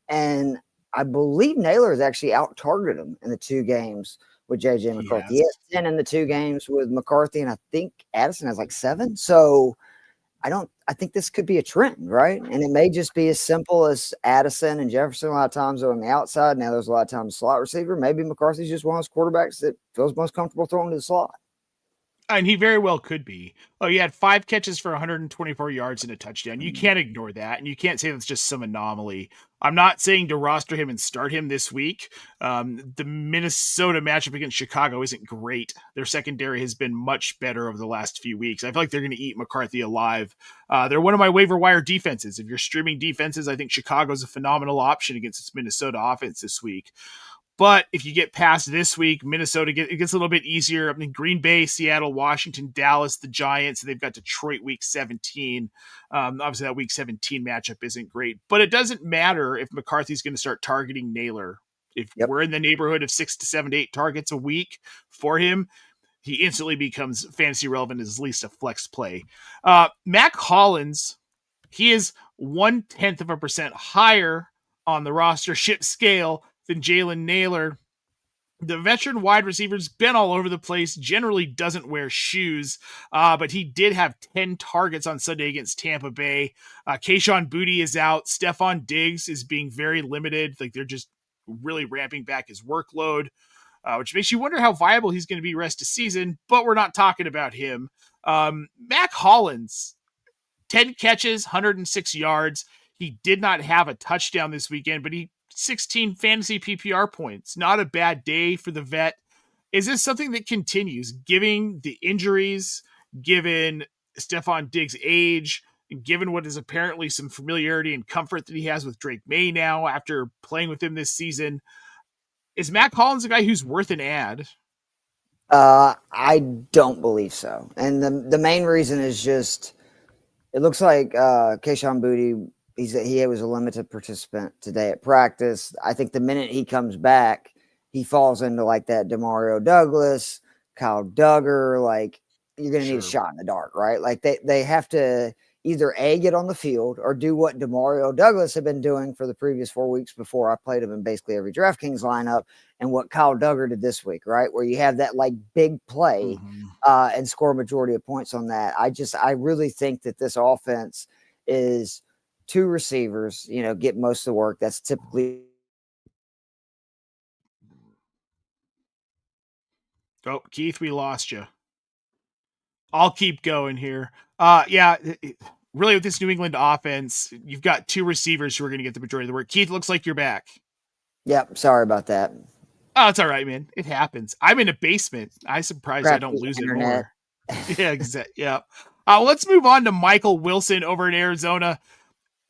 And I believe Nailor has actually out-targeted him in the 2 games with J.J. McCarthy. He has 10 in the 2 games with McCarthy, and I think Addison has like 7. So I think this could be a trend, right? And it may just be as simple as Addison and Jefferson a lot of times are on the outside. Now there's a lot of times slot receiver. Maybe McCarthy's just one of those quarterbacks that feels most comfortable throwing to the slot. And he very well could be. Oh, he had 5 catches for 124 yards and a touchdown. You can't ignore that, and you can't say that's just some anomaly. I'm not saying to roster him and start him this week. The Minnesota matchup against Chicago isn't great. Their secondary has been much better over the last few weeks. I feel like they're going to eat McCarthy alive. They're one of my waiver wire defenses. If you're streaming defenses, I think Chicago's a phenomenal option against this Minnesota offense this week. But if you get past this week, Minnesota it gets a little bit easier. I mean, Green Bay, Seattle, Washington, Dallas, the Giants. They've got Detroit week 17. Obviously, that week 17 matchup isn't great, but it doesn't matter if McCarthy's going to start targeting Nailor. If we're in the neighborhood of 6 to 7 to 8 targets a week for him, he instantly becomes fantasy relevant as at least a flex play. Mack Hollins, he is 0.1% higher on the roster ship scale than Jalen Nailor. The veteran wide receiver's been all over the place, generally doesn't wear shoes, but he did have 10 targets on Sunday against Tampa Bay. Kayshon Boutte is out. Stephon Diggs is being very limited. Like, they're just really ramping back his workload, which makes you wonder how viable he's going to be rest of season, but we're not talking about him. Mack Hollins, 10 catches, 106 yards. He did not have a touchdown this weekend, but he 16 fantasy PPR points. Not a bad day for the vet. Is this something that continues, given the injuries, given Stephon Diggs' age, and given what is apparently some familiarity and comfort that he has with Drake May now after playing with him this season? Is Mack Hollins a guy who's worth an ad? I don't believe so. And the main reason is just it looks like Kayshon Boutte, he was a limited participant today at practice. I think the minute he comes back, he falls into like that Demario Douglas, Kyle Duggar. Like, you're going to need a shot in the dark, right? Like, they have to either A, get on the field, or do what Demario Douglas had been doing for the previous 4 weeks before I played him in basically every DraftKings lineup, and what Kyle Duggar did this week, right? Where you have that like big play and score a majority of points on that. I really think that this offense is 2 receivers, get most of the work. That's typically. Oh, Keith, we lost you. I'll keep going here. Really with this New England offense, you've got 2 receivers who are going to get the majority of the work. Keith, looks like you're back. Yep. Sorry about that. Oh, it's all right, man. It happens. I'm in a basement. I'm surprised I don't lose internet. It more. Yeah, exactly. Yeah. Let's move on to Michael Wilson over in Arizona.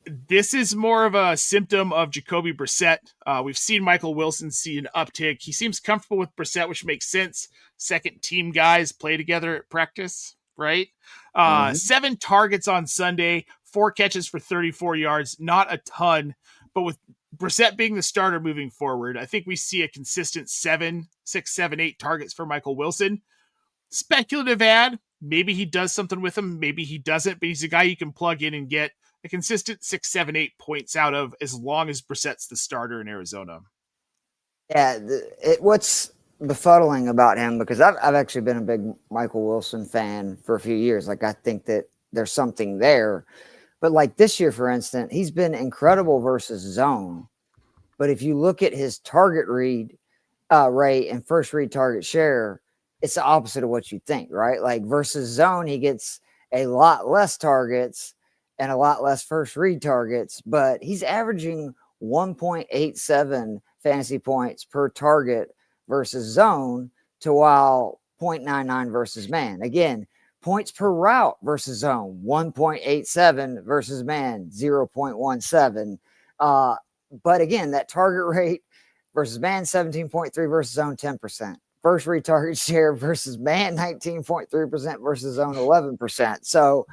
This is more of a symptom of Jacoby Brissett. We've seen Michael Wilson see an uptick. He seems comfortable with Brissett, which makes sense. Second team guys play together at practice, right? 7 targets on Sunday, 4 catches for 34 yards. Not a ton, but with Brissett being the starter moving forward, I think we see a consistent 6, 7, 8 targets for Michael Wilson. Speculative ad. Maybe he does something with him. Maybe he doesn't, but he's a guy you can plug in and get a consistent 6, 7, 8 points out of as long as Brissett's the starter in Arizona. Yeah, what's befuddling about him, because I've actually been a big Michael Wilson fan for a few years. Like, I think that there's something there. But like this year, for instance, he's been incredible versus zone. But if you look at his target read rate and first read target share, it's the opposite of what you think, right? Like, versus zone, he gets a lot less targets and a lot less first read targets, but he's averaging 1.87 fantasy points per target versus zone, to while 0.99 versus man. Again, points per route versus zone, 1.87 versus man, 0.17. But again, that target rate versus man, 17.3 versus zone, 10%. First read target share versus man, 19.3% versus zone, 11%. So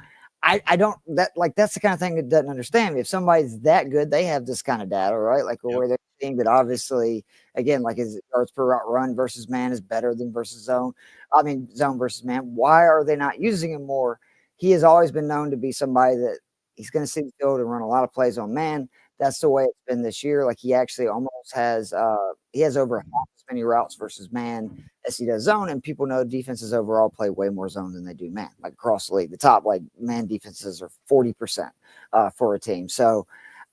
that's the kind of thing that doesn't understand me. If somebody's that good, they have this kind of data, right? Like, where they're seeing that obviously, again, like his yards per route run versus man is better than versus zone. I mean, zone versus man. Why are they not using him more? He has always been known to be somebody that he's going to see the field and run a lot of plays on man. That's the way it's been this year. Like, he actually almost has he has over half as many routes versus man as he does zone, and people know defenses overall play way more zone than they do man. Like, across the league, the top like man defenses are 40% for a team. So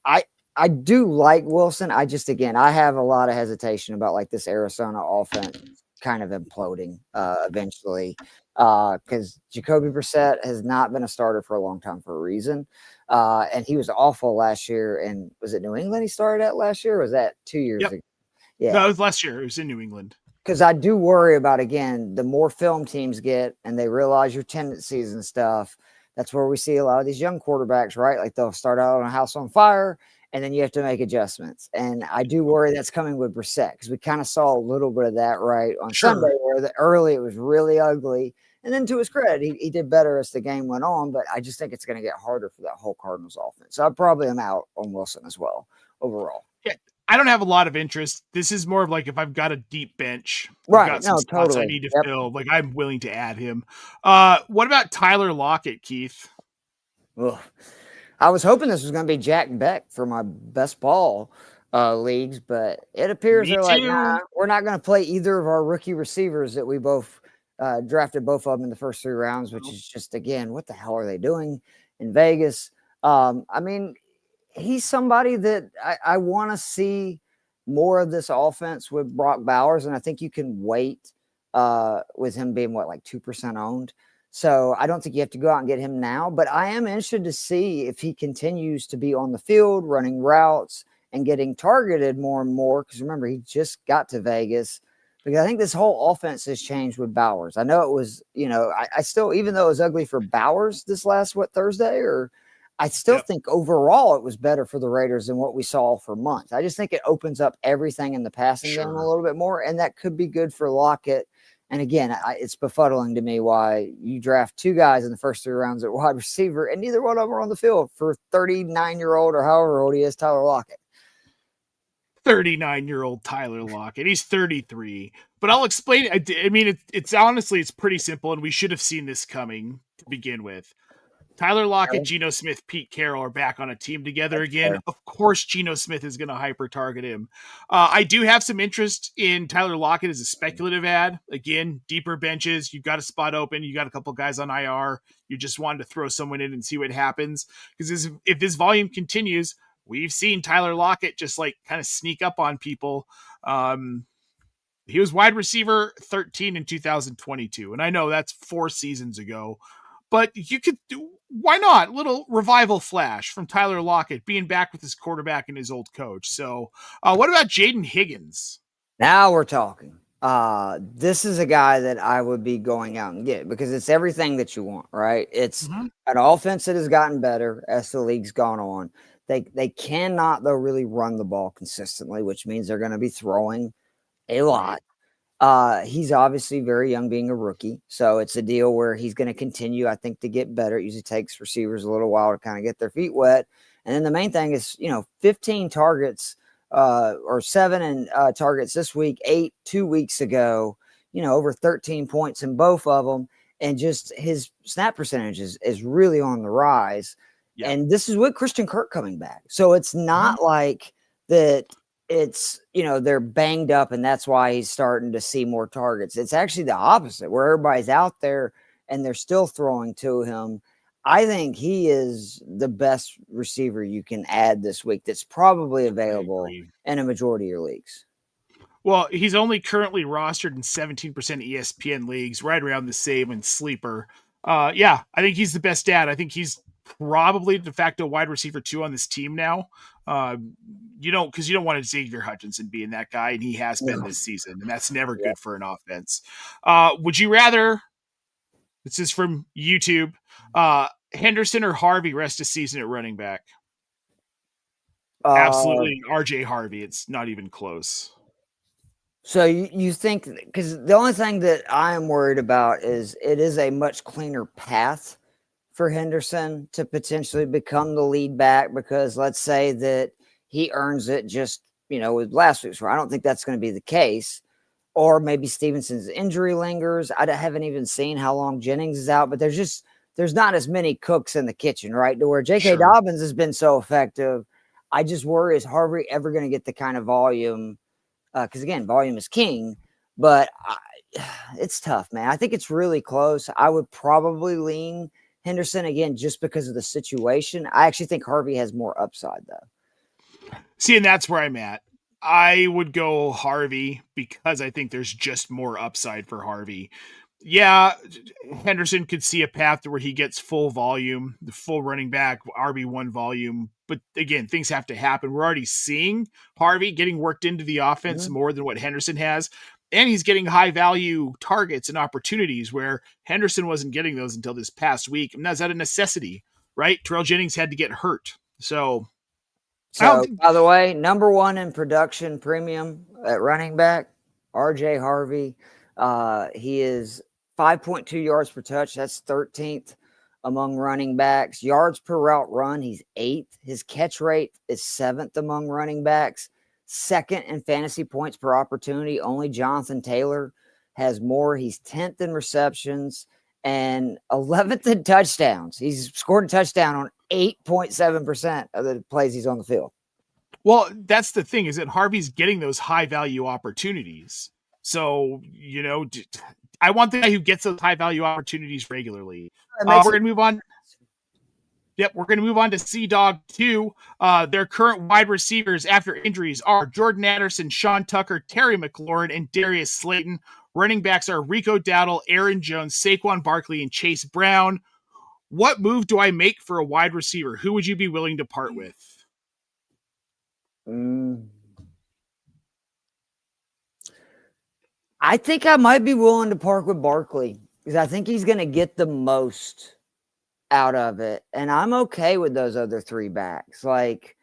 I do like Wilson. I have a lot of hesitation about like this Arizona offense kind of imploding eventually. because Jacoby Brissett has not been a starter for a long time for a reason. And he was awful last year. And was it New England he started at last year? Or was that 2 years ago? Yeah. No, it was last year. It was in New England. Because I do worry about, again, the more film teams get and they realize your tendencies and stuff, that's where we see a lot of these young quarterbacks, right? Like they'll start out on a house on fire and then you have to make adjustments. And I do worry that's coming with Brissett because we kind of saw a little bit of that, right, on Sunday where early it was really ugly. And then to his credit, he did better as the game went on, but I just think it's going to get harder for that whole Cardinals offense. So I probably am out on Wilson as well overall. Yeah. I don't have a lot of interest. This is more of like if I've got a deep bench, right? Got some spots totally. I need to fill. Like I'm willing to add him. What about Tyler Lockett, Keith? Ugh. I was hoping this was going to be Jack Beck for my best ball leagues, but it appears they're like, nah, we're not going to play either of our rookie receivers that we both drafted both of them in the first 3 rounds, which is just, again, what the hell are they doing in Vegas? I mean, he's somebody that I want to see more of this offense with Brock Bowers, and I think you can wait with him being, like 2% owned. So I don't think you have to go out and get him now, but I am interested to see if he continues to be on the field, running routes and getting targeted more and more. Because remember, he just got to Vegas. Because I think this whole offense has changed with Bowers. I know it was, I still, even though it was ugly for Bowers this last, Thursday, I still think overall it was better for the Raiders than what we saw for months. I just think it opens up everything in the passing game a little bit more, and that could be good for Lockett. And again, it's befuddling to me why you draft 2 guys in the first 3 rounds at wide receiver, and neither one of them are on the field for 39-year-old or however old he is, Tyler Lockett. 39-year-old Tyler Lockett. He's 33. But I'll explain. I mean, it's honestly, it's pretty simple, and we should have seen this coming to begin with. Tyler Lockett, Geno Smith, Pete Carroll are back on a team together again. Of course, Geno Smith is going to hyper-target him. I do have some interest in Tyler Lockett as a speculative ad. Again, deeper benches. You've got a spot open. You got a couple guys on IR. You just wanted to throw someone in and see what happens. Because if this volume continues, we've seen Tyler Lockett just like kind of sneak up on people. He was wide receiver 13 in 2022. And I know that's 4 seasons ago. But you could do, why not? Little revival flash from Tyler Lockett being back with his quarterback and his old coach. So what about Jaden Higgins? Now we're talking. This is a guy that I would be going out and get because it's everything that you want, right? It's an offense that has gotten better as the league's gone on. They cannot, though, really run the ball consistently, which means they're going to be throwing a lot. He's obviously very young being a rookie. So it's a deal where he's going to continue, I think, to get better. It usually takes receivers a little while to kind of get their feet wet. And then the main thing is, 15 targets or 7 targets this week, 8 2 weeks ago, over 13 points in both of them. And just his snap percentage is really on the rise. Yeah. And this is with Christian Kirk coming back. So it's not like that. It's, they're banged up and that's why he's starting to see more targets. It's actually the opposite where everybody's out there and they're still throwing to him. I think he is the best receiver you can add this week that's probably available in a majority of your leagues. Well, he's only currently rostered in 17% ESPN leagues, right around the same in Sleeper. I think he's the best ad. I think he's probably de facto wide receiver 2 on this team now. You don't want Xavier Hutchinson being that guy, and he has been this season, and that's never good for an offense. Would you rather, this is from YouTube, Henderson or Harvey rest of season at running back? Absolutely, RJ Harvey. It's not even close. So you think, because the only thing that I am worried about is it is a much cleaner path for Henderson to potentially become the lead back, because let's say that he earns it just, with last week's where I don't think that's going to be the case. Or maybe Stevenson's injury lingers. I haven't even seen how long Jennings is out, but there's not as many cooks in the kitchen, right? To where J.K. Dobbins has been so effective. I just worry, is Harvey ever going to get the kind of volume? Because again, volume is king, but it's tough, man. I think it's really close. I would probably lean Henderson again, just because of the situation. I actually think Harvey has more upside though. See, and that's where I'm at. I would go Harvey because I think there's just more upside for Harvey. Yeah, Henderson could see a path to where he gets full volume, the full running back, RB1 volume. But again, things have to happen. We're already seeing Harvey getting worked into the offense more than what Henderson has. And he's getting high value targets and opportunities where Henderson wasn't getting those until this past week. And that's out of necessity, right? Terrell Jennings had to get hurt. So, by the way, number one in production premium at running back, RJ Harvey. He is 5.2 yards per touch. That's 13th among running backs. Yards per route run, he's 8th. His catch rate is 7th among running backs. 2nd in fantasy points per opportunity. Only Jonathan Taylor has more. He's 10th in receptions and 11th in touchdowns. He's scored a touchdown on 8.7% of the plays he's on the field. Well, that's the thing, is that Harvey's getting those high value opportunities. So, I want the guy who gets those high value opportunities regularly. We're going to move on. Yep, we're going to move on to C-Dog 2. Their current wide receivers after injuries are Jordan Anderson, Sean Tucker, Terry McLaurin, and Darius Slayton. Running backs are Rico Dowdle, Aaron Jones, Saquon Barkley, and Chase Brown. What move do I make for a wide receiver? Who would you be willing to part with? I think I might be willing to part with Barkley because I think he's going to get the most out of it. And I'm okay with those other three backs. Like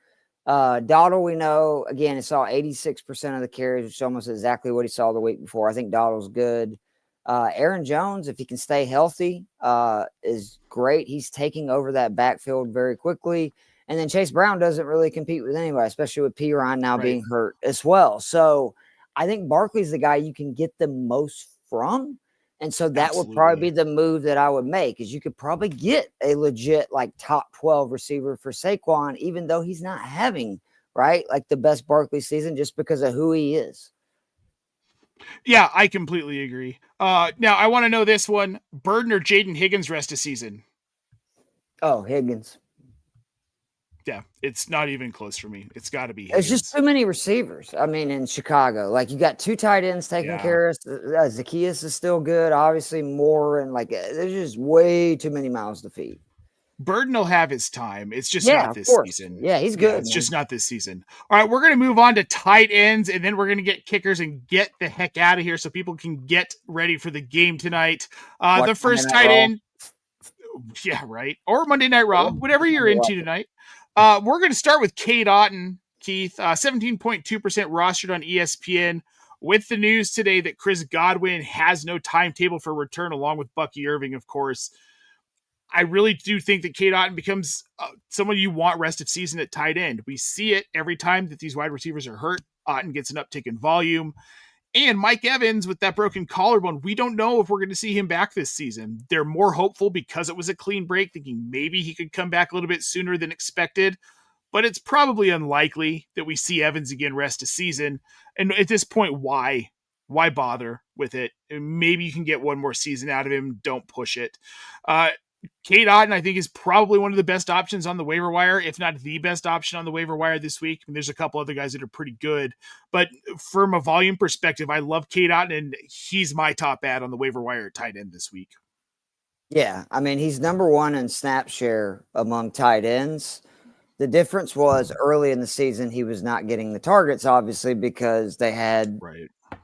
Dowdle, we know, again, he saw 86% of the carries, which is almost exactly what he saw the week before. I think Dowdle's good. Aaron Jones, if he can stay healthy, is great. He's taking over that backfield very quickly. And then Chase Brown doesn't really compete with anybody, especially with P. Ryan now being hurt as well. So I think Barkley's the guy you can get the most from. And so that would probably be the move that I would make, is you could probably get a legit like top 12 receiver for Saquon, even though he's not having, right, like the best Barkley season just because of who he is. Yeah, I completely agree. Now, I want to know this one. Burden or Jaden Higgins rest of season? Oh, Higgins. Yeah, it's not even close for me. It's got to be Higgins. It's just too many receivers. I mean, in Chicago, like you got 2 tight ends taking care of. Zacchaeus is still good. Obviously, more and like there's just way too many mouths to feed. Burden will have his time. It's just not this season. Yeah, he's good. It's just not this season. All right, we're going to move on to tight ends, and then we're going to get kickers and get the heck out of here so people can get ready for the game tonight. The first tight end. Yeah, right. Or Monday Night Raw, whatever you're into tonight. We're going to start with Cade Otton, Keith, 17.2% rostered on ESPN, with the news today that Chris Godwin has no timetable for return, along with Bucky Irving, of course. I really do think that Cade Otton becomes someone you want rest of season at tight end. We see it every time that these wide receivers are hurt. Otton gets an uptick in volume. And Mike Evans with that broken collarbone, we don't know if we're going to see him back this season. They're more hopeful because it was a clean break, thinking maybe he could come back a little bit sooner than expected. But it's probably unlikely that we see Evans again rest of season. And at this point, why? Why bother with it? Maybe you can get one more season out of him. Don't push it. Cade Otton, I think, is probably one of the best options on the waiver wire, if not the best option on the waiver wire this week. I mean, there's a couple other guys that are pretty good, but from a volume perspective, I love Cade Otton, and he's my top ad on the waiver wire tight end this week. Yeah, I mean, he's number one in snap share among tight ends. The difference was early in the season, he was not getting the targets, obviously, because they had,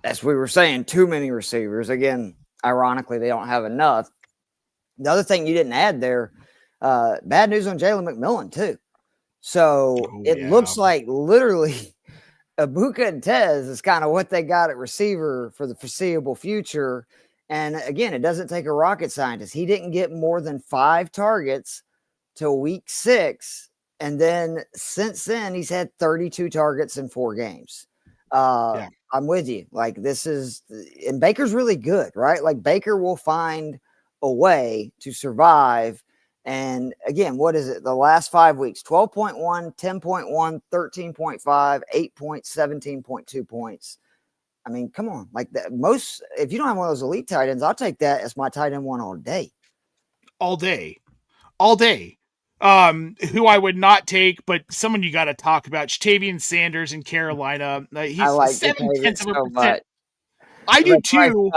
as we were saying, too many receivers. Again, ironically, they don't have enough. The other thing you didn't add there, bad news on Jalen McMillan, too. So it looks like literally Ibuka and Tez is kind of what they got at receiver for the foreseeable future. And again, it doesn't take a rocket scientist. He didn't get more than 5 targets till week 6. And then since then, he's had 32 targets in 4 games. I'm with you. Like this is, and Baker's really good, right? Like Baker will find a way to survive. And again, what is it? The last 5 weeks, 12.1, 10.1, 13.5, 8 points, 17.2 points. I mean, come on. Like that most, if you don't have one of those elite tight ends, I'll take that as my tight end one all day. All day. All day. Who I would not take, but someone you got to talk about, Jatavian Sanders in Carolina. He's I like 7/10 so much. I do But too.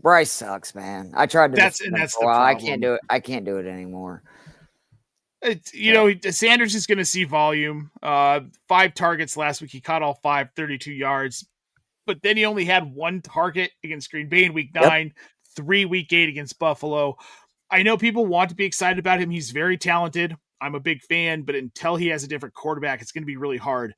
Bryce sucks, man. I tried to defend him That's for a the while. problem. I can't do it anymore. It's, So, Sanders is going to see volume. 5 targets last week. He caught all 5, 32 yards. But then he only had 1 target against Green Bay in week 9, 3 week 8 against Buffalo. I know people want to be excited about him. He's very talented. I'm a big fan, but until he has a different quarterback, it's going to be really hard.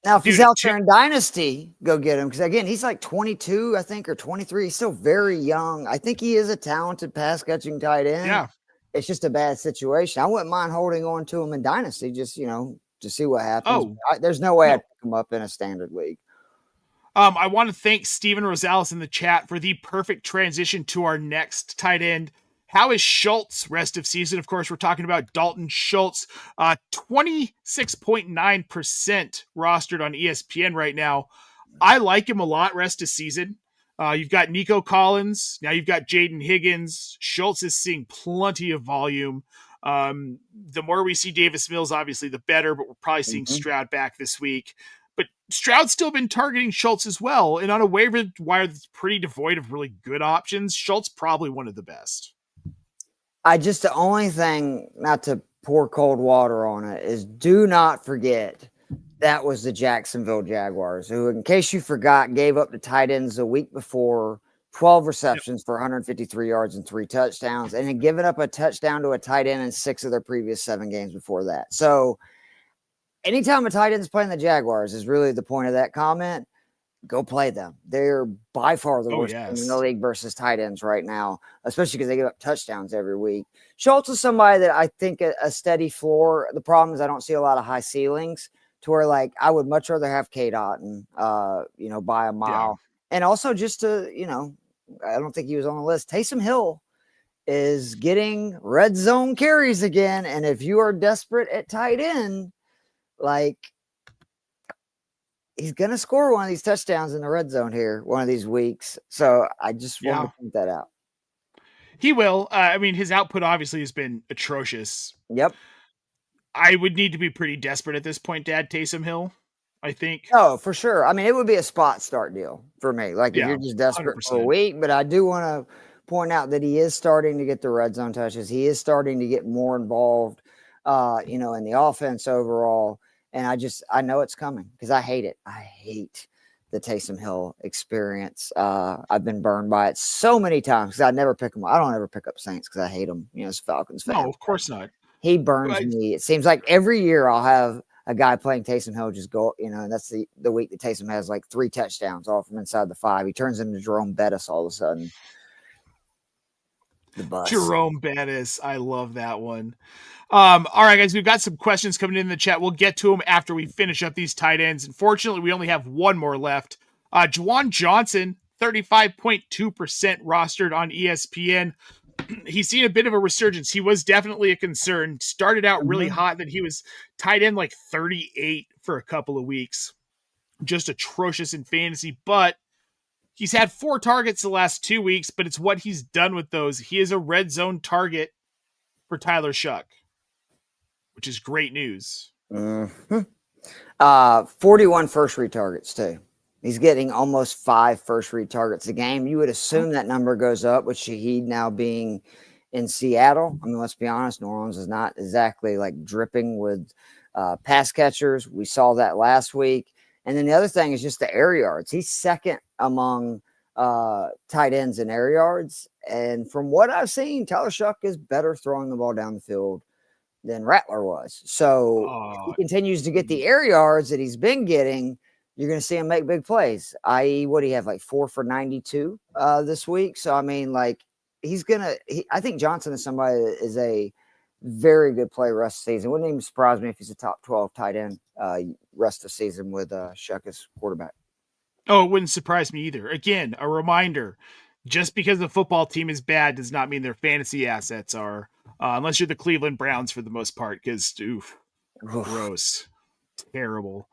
now, if he's Dude, out there in Dynasty, go get him. Because, again, he's like 22, I think, or 23. He's still very young. I think he is a talented pass-catching tight end. Yeah. It's just a bad situation. I wouldn't mind holding on to him in Dynasty just, to see what happens. There's no way I'd pick him up in a standard league. I want to thank Steven Rosales in the chat for the perfect transition to our next tight end. How is Schultz rest of season? Of course, we're talking about Dalton Schultz, 26.9% rostered on ESPN right now. I like him a lot rest of season. You've got Nico Collins. Now you've got Jaden Higgins. Schultz is seeing plenty of volume. The more we see Davis Mills, obviously, the better, but we're probably seeing Stroud back this week. But Stroud's still been targeting Schultz as well. And on a waiver wire that's pretty devoid of really good options, Schultz probably one of the best. The only thing, not to pour cold water on it, is do not forget that was the Jacksonville Jaguars, who, in case you forgot, gave up the tight ends a week before, 12 receptions for 153 yards and 3 touchdowns, and had given up a touchdown to a tight end in 6 of their previous 7 games before that. So anytime a tight end's playing the Jaguars is really the point of that comment. Go play them. They're by far the worst team in the league versus tight ends right now, especially because they give up touchdowns every week. Schultz is somebody that I think a steady floor. The problem is I don't see a lot of high ceilings to where, like, I would much rather have Cade Otton, by a mile. Yeah. And also just to, I don't think he was on the list. Taysom Hill is getting red zone carries again. And if you are desperate at tight end, like, he's going to score one of these touchdowns in the red zone here one of these weeks. So I just want to point that out. He will. His output obviously has been atrocious. Yep. I would need to be pretty desperate at this point to add Taysom Hill, I think. Oh, for sure. It would be a spot start deal for me. Like, if you're just desperate 100%. For a week, but I do want to point out that he is starting to get the red zone touches. He is starting to get more involved, in the offense overall. And I know it's coming because I hate it. I hate the Taysom Hill experience. I've been burned by it so many times because I never pick them up. I don't ever pick up Saints because I hate them, as Falcons fan. No, of course not. He burns me. It seems like every year I'll have a guy playing Taysom Hill just go, and that's the week that Taysom has like 3 touchdowns all from inside the 5. He turns into Jerome Bettis all of a sudden. The bus. Jerome Bettis. I love that one. All right, guys, we've got some questions coming in the chat. We'll get to them after we finish up these tight ends. Unfortunately, we only have one more left. Juwan Johnson, 35.2% rostered on ESPN. He's seen a bit of a resurgence. He was definitely a concern. Started out really hot, then he was tight end like 38 for a couple of weeks. Just atrocious in fantasy, but he's had 4 targets the last 2 weeks, but it's what he's done with those. He is a red zone target for Tyler Shuck, which is great news. 41 first read targets too. He's getting almost 5 first read targets a game. You would assume that number goes up with Shaheed now being in Seattle. Let's be honest, New Orleans is not exactly like dripping with pass catchers. We saw that last week. And then the other thing is just the air yards. He's second among tight ends in air yards. And from what I've seen, Tyler Shuck is better throwing the ball down the field than Rattler was. So if he continues to get the air yards that he's been getting, you're going to see him make big plays, i.e. what do you have, like 4 for 92 this week? So, I think Johnson is somebody that is a very good play rest of the season. Wouldn't even surprise me if he's a top 12 tight end rest of the season with Shuck as quarterback. Oh, it wouldn't surprise me either. Again, a reminder, just because the football team is bad does not mean their fantasy assets are, unless you're the Cleveland Browns for the most part, because, gross. Terrible.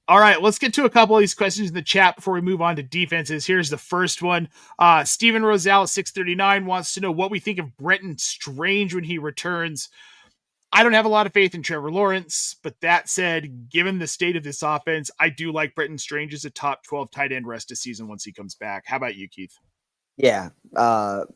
All right, let's get to a couple of these questions in the chat before we move on to defenses. Here's the first one. Steven Rosales, 639, wants to know what we think of Brenton Strange when he returns. I don't have a lot of faith in Trevor Lawrence, but that said, given the state of this offense, I do like Brenton Strange as a top 12 tight end rest of season once he comes back. How about you, Keith? Yeah. To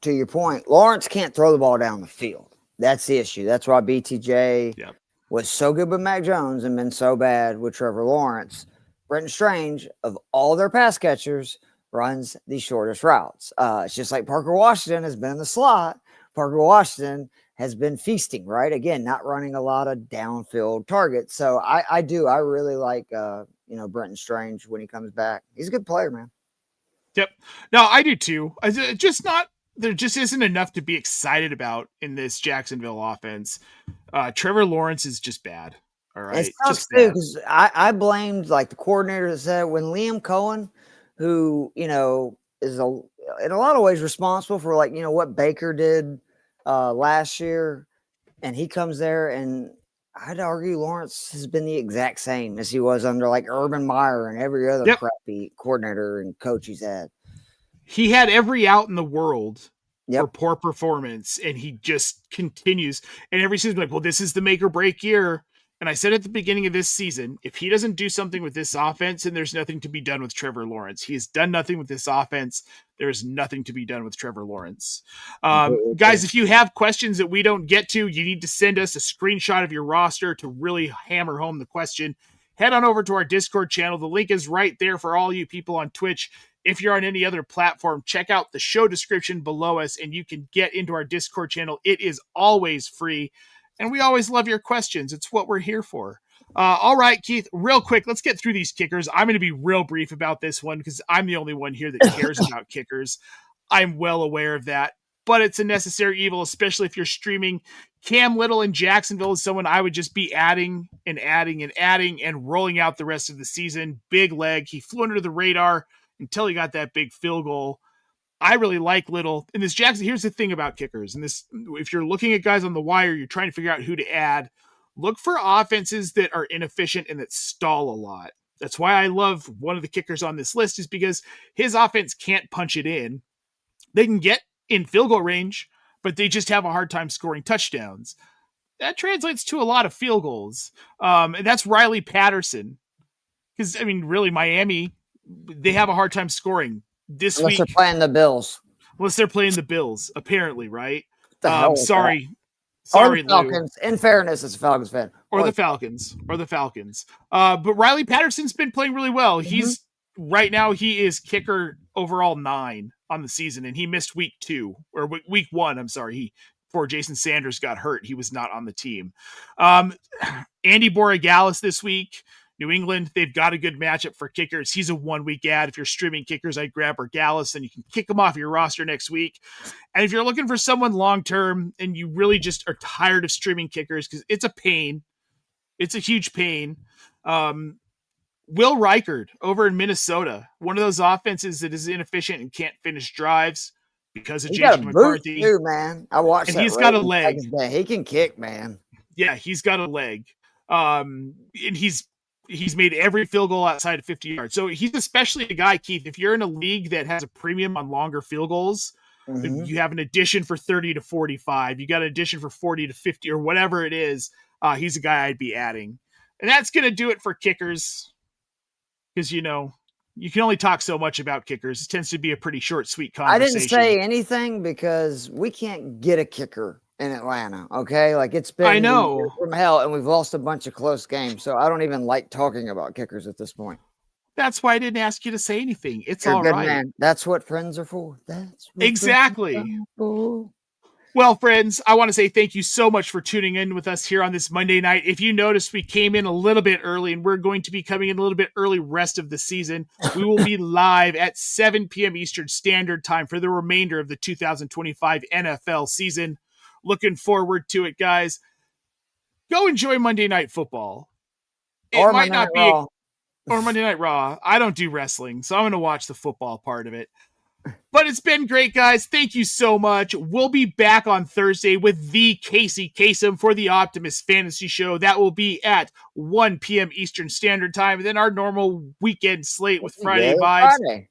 your point, Lawrence can't throw the ball down the field. That's the issue. That's why BTJ was so good with Mac Jones and been so bad with Trevor Lawrence. Brenton Strange, of all their pass catchers, runs the shortest routes. It's just like Parker Washington has been in the slot. Parker Washington has been feasting, right? Again, not running a lot of downfield targets. So I really like, Brenton Strange when he comes back. He's a good player, man. Yep. No, I do too. There just isn't enough to be excited about in this Jacksonville offense. Trevor Lawrence is just bad. All right. It's tough too, because I blamed like the coordinator that said when Liam Cohen, who, is in a lot of ways responsible for what Baker did last year, and he comes there, and I'd argue Lawrence has been the exact same as he was under like Urban Meyer and every other crappy coordinator and coach he's had. He had every out in the world for poor performance, and he just continues. And every season, like, well, this is the make or break year. And I said at the beginning of this season, if he doesn't do something with this offense, then there's nothing to be done with Trevor Lawrence. He has done nothing with this offense. There's nothing to be done with Trevor Lawrence. Guys, if you have questions that we don't get to, you need to send us a screenshot of your roster to really hammer home the question. Head on over to our Discord channel. The link is right there for all you people on Twitch. If you're on any other platform, check out the show description below us, and you can get into our Discord channel. It is always free. And we always love your questions. It's what we're here for. All right, Keith, real quick, let's get through these kickers. I'm going to be real brief about this one because I'm the only one here that cares about kickers. I'm well aware of that, but it's a necessary evil, especially if you're streaming. Cam Little in Jacksonville is someone I would just be adding and rolling out the rest of the season. Big leg. He flew under the radar until he got that big field goal. I really like Little. And this Jackson, here's the thing about kickers. And this, if you're looking at guys on the wire, you're trying to figure out who to add. Look for offenses that are inefficient and that stall a lot. That's why I love one of the kickers on this list, is because his offense can't punch it in. They can get in field goal range, but they just have a hard time scoring touchdowns. That translates to a lot of field goals. And that's Riley Patterson. Because, really, Miami, they have a hard time scoring. Unless they're playing the Bills. Unless they're playing the Bills, apparently, right? Sorry, Falcons. In fairness, it's a Falcons fan. Or the Falcons. But Riley Patterson's been playing really well. Mm-hmm. Right now, he is kicker overall 9 on the season, and he missed week 1. I'm sorry. Before Jason Sanders got hurt, he was not on the team. Andy Borregales this week. New England, they've got a good matchup for kickers. He's a 1-week ad. If you're streaming kickers, I'd grab Borregales, and you can kick him off your roster next week. And if you're looking for someone long-term and you really just are tired of streaming kickers, because it's a pain, it's a huge pain, Will Reichard over in Minnesota, one of those offenses that is inefficient and can't finish drives because of Jason McCarthy. Too, man. I watched and that. He's got a leg. He can kick, man. Yeah, he's got a leg. And he's made every field goal outside of 50 yards. So he's especially a guy, Keith, if you're in a league that has a premium on longer field goals, mm-hmm. you have an addition for 30 to 45, you got an addition for 40 to 50 or whatever it is. He's a guy I'd be adding. And that's going to do it for kickers. Because, you can only talk so much about kickers. It tends to be a pretty short, sweet conversation. I didn't say anything because we can't get a kicker in Atlanta, okay? Like, it's been from hell, and we've lost a bunch of close games, so I don't even like talking about kickers at this point. That's why I didn't ask you to say anything. It's You're all right. Man. That's what friends are for. Exactly. Well, friends, I want to say thank you so much for tuning in with us here on this Monday night. If you noticed, we came in a little bit early, and we're going to be coming in a little bit early rest of the season. We will be live at 7 p.m. Eastern Standard Time for the remainder of the 2025 NFL season. Looking forward to it, guys. Go enjoy Monday Night Football. Or Monday Night Raw. I don't do wrestling, so I'm going to watch the football part of it. But it's been great, guys. Thank you so much. We'll be back on Thursday with the Casey Kasem for the Optimus Fantasy Show. That will be at 1 p.m. Eastern Standard Time. And then our normal weekend slate with Friday vibes.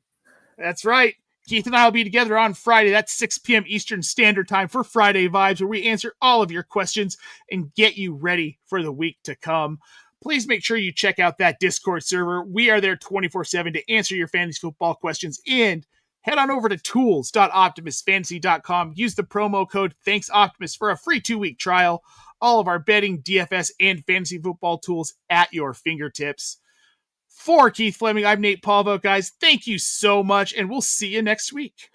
That's right. Keith and I will be together on Friday. That's 6 p.m. Eastern Standard Time for Friday Vibes, where we answer all of your questions and get you ready for the week to come. Please make sure you check out that Discord server. We are there 24/7 to answer your fantasy football questions. And head on over to tools.optimusfantasy.com. Use the promo code ThanksOptimus for a free 2-week trial. All of our betting, DFS, and fantasy football tools at your fingertips. For Keith Flemming, I'm Nate Polvogt, guys. Thank you so much, and we'll see you next week.